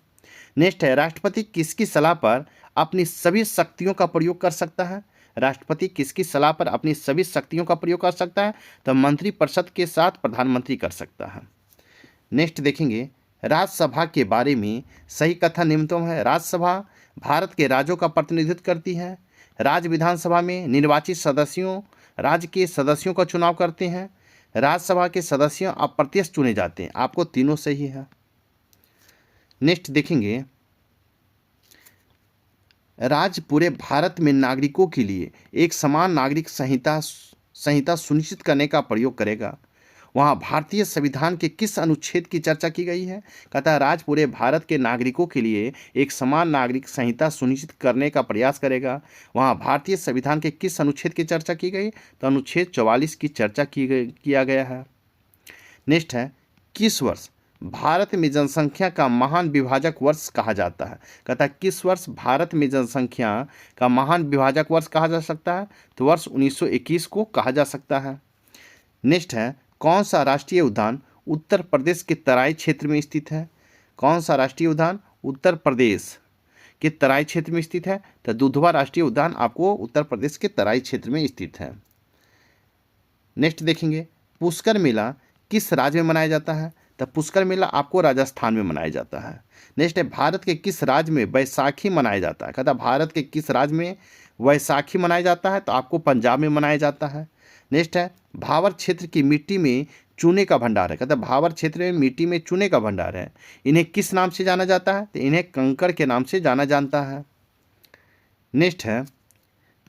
नेक्स्ट है राष्ट्रपति किसकी सलाह पर अपनी सभी शक्तियों का प्रयोग कर सकता है? राष्ट्रपति किसकी सलाह पर अपनी सभी शक्तियों का प्रयोग कर सकता है? तो मंत्रिपरिषद के साथ प्रधानमंत्री कर सकता है। नेक्स्ट देखेंगे राज्यसभा के बारे में सही कथन निम्नतम है। राज्यसभा भारत के राज्यों का प्रतिनिधित्व करती है। राज्य विधानसभा में निर्वाचित सदस्यों राज्य के सदस्यों का चुनाव करते हैं। राज्यसभा के सदस्य अप्रत्यक्ष चुने जाते हैं। आपको तीनों सही है। नेक्स्ट देखेंगे राज्य पूरे भारत में नागरिकों के लिए एक समान नागरिक संहिता सुनिश्चित करने का प्रयोग करेगा। वहाँ भारतीय संविधान के किस अनुच्छेद की चर्चा की गई है? कहता है राज्य पूरे भारत के नागरिकों के लिए एक समान नागरिक संहिता सुनिश्चित करने का प्रयास करेगा। वहाँ भारतीय संविधान के किस अनुच्छेद की चर्चा की गई? तो अनुच्छेद 44 की चर्चा किया गया है। नेक्स्ट है किस वर्ष भारत में जनसंख्या का महान विभाजक वर्ष कहा जाता है? कहता है किस वर्ष भारत में जनसंख्या का महान विभाजक वर्ष कहा जा सकता है? तो वर्ष 1921 को कहा जा सकता है। नेक्स्ट है कौन सा राष्ट्रीय उद्यान उत्तर प्रदेश के तराई क्षेत्र में स्थित है? कौन सा राष्ट्रीय उद्यान उत्तर प्रदेश के तराई क्षेत्र में स्थित है? तो दुधवा राष्ट्रीय उद्यान आपको उत्तर प्रदेश के तराई क्षेत्र में स्थित है। नेक्स्ट देखेंगे पुष्कर मेला किस राज्य में मनाया जाता है? तो पुष्कर मेला आपको राजस्थान में मनाया जाता है। नेक्स्ट है भारत के किस राज्य में बैसाखी मनाया जाता है? कहता भारत के किस राज्य में वैसाखी मनाया जाता है? तो आपको पंजाब में मनाया जाता है। नेक्स्ट है भावर क्षेत्र की मिट्टी में चूने का भंडार है। कहता भावर क्षेत्र में मिट्टी में चूने का भंडार है। इन्हें किस नाम से जाना जाता है? तो इन्हें कंकड़ के नाम से जाना जाता है। नेक्स्ट है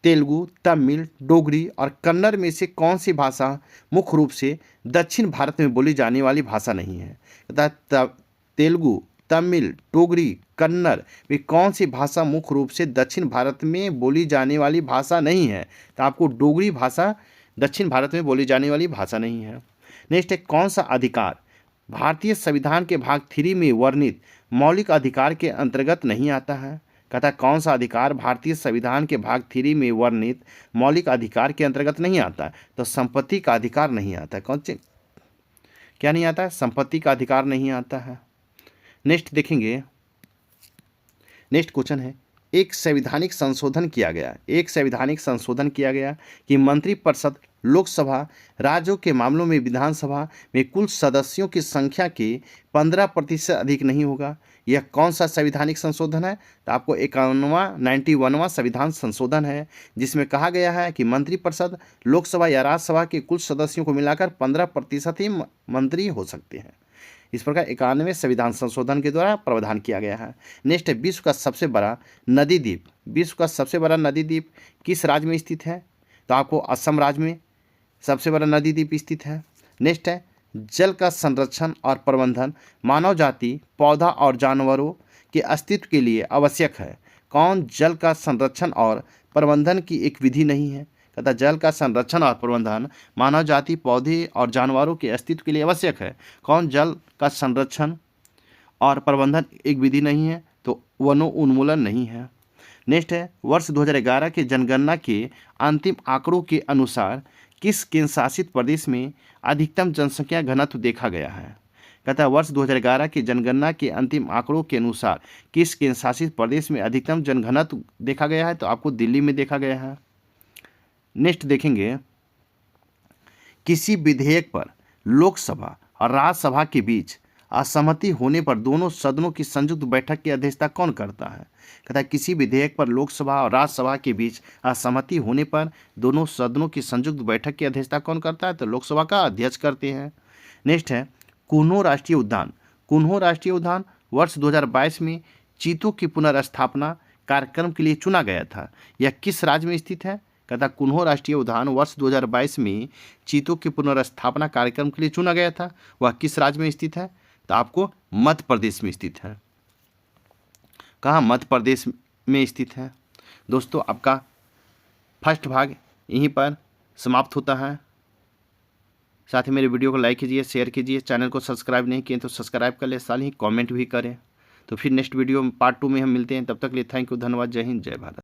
तेलुगु, तमिल, डोगरी और कन्नड़ में से कौन सी भाषा मुख्य रूप से दक्षिण भारत में बोली जाने वाली भाषा नहीं है? तेलुगु, तमिल, डोगरी, कन्नड़ में कौन सी भाषा मुख्य रूप से दक्षिण भारत में बोली जाने वाली भाषा नहीं है? तो आपको डोगरी भाषा दक्षिण भारत में बोली जाने वाली भाषा नहीं है। नेक्स्ट है, कौन सा अधिकार भारतीय संविधान के भाग 3 में वर्णित मौलिक अधिकार के अंतर्गत नहीं आता है? कहता है कौन सा अधिकार भारतीय संविधान के भाग 3 में वर्णित मौलिक अधिकार के अंतर्गत नहीं आता है? तो संपत्ति का अधिकार नहीं आता है। कौन से क्या नहीं आता है? संपत्ति का अधिकार नहीं आता है। नेक्स्ट देखेंगे, नेक्स्ट क्वेश्चन है, एक संवैधानिक संशोधन किया गया कि मंत्रिपरिषद लोकसभा राज्यों के मामलों में विधानसभा में कुल सदस्यों की संख्या के 15% अधिक नहीं होगा। यह कौन सा संवैधानिक संशोधन है? तो आपको 91वां संविधान संशोधन है, जिसमें कहा गया है कि मंत्रिपरिषद लोकसभा या राज्यसभा के कुल सदस्यों को मिलाकर 15% ही मंत्री हो सकते हैं। इस प्रकार 91वें संविधान संशोधन के द्वारा प्रावधान किया गया है। नेक्स्ट है, विश्व का सबसे बड़ा नदी द्वीप किस राज्य में स्थित है? तो आपको असम राज्य में सबसे बड़ा नदी द्वीप स्थित है। नेक्स्ट है, जल का संरक्षण और प्रबंधन मानव जाति, पौधा और जानवरों के अस्तित्व के लिए आवश्यक है। कौन जल का संरक्षण और प्रबंधन की एक विधि नहीं है? तथा जल का संरक्षण और प्रबंधन मानव जाति, पौधे और जानवरों के अस्तित्व के लिए आवश्यक है। कौन जल का संरक्षण और प्रबंधन एक विधि नहीं है? तो वनो उन्मूलन नहीं है। नेक्स्ट है, वर्ष 2011 के जनगणना के अंतिम आंकड़ों के अनुसार किस केंद्र शासित प्रदेश में अधिकतम जनसंख्या घनत्व देखा गया है? कहता है वर्ष 2011 की जनगणना के अंतिम आंकड़ों के अनुसार किस केंद्र शासित प्रदेश में अधिकतम जनघनत्व देखा गया है? तो आपको दिल्ली में देखा गया है। नेक्स्ट देखेंगे, किसी विधेयक पर लोकसभा और राज्यसभा के बीच असहमति होने पर दोनों सदनों की संयुक्त बैठक की अध्यक्षता कौन करता है? कहता है किसी विधेयक पर लोकसभा और राज्यसभा के बीच असहमति होने पर दोनों सदनों की संयुक्त बैठक की अध्यक्षता कौन करता है? तो लोकसभा का अध्यक्ष करते हैं। नेक्स्ट है, कुन्हो राष्ट्रीय उद्यान वर्ष 2022 में चीतों की पुनर्स्थापना कार्यक्रम के लिए चुना गया था। यह किस राज्य में स्थित है? कहता कुन्हो राष्ट्रीय उद्यान वर्ष 2022 में चीतों की पुनर्स्थापना कार्यक्रम के लिए चुना गया था। वह किस राज्य में स्थित है? तो आपको मध्य प्रदेश में स्थित है। कहाँ? मध्य प्रदेश में स्थित है। दोस्तों, आपका फर्स्ट भाग यहीं पर समाप्त होता है। साथ ही मेरे वीडियो को लाइक कीजिए, शेयर कीजिए, चैनल को सब्सक्राइब नहीं किए तो सब्सक्राइब कर ले, साथ ही कमेंट भी करें। तो फिर नेक्स्ट वीडियो में पार्ट 2 में हम मिलते हैं। तब तक के लिए थैंक यू, धन्यवाद, जय हिंद, जय भारत।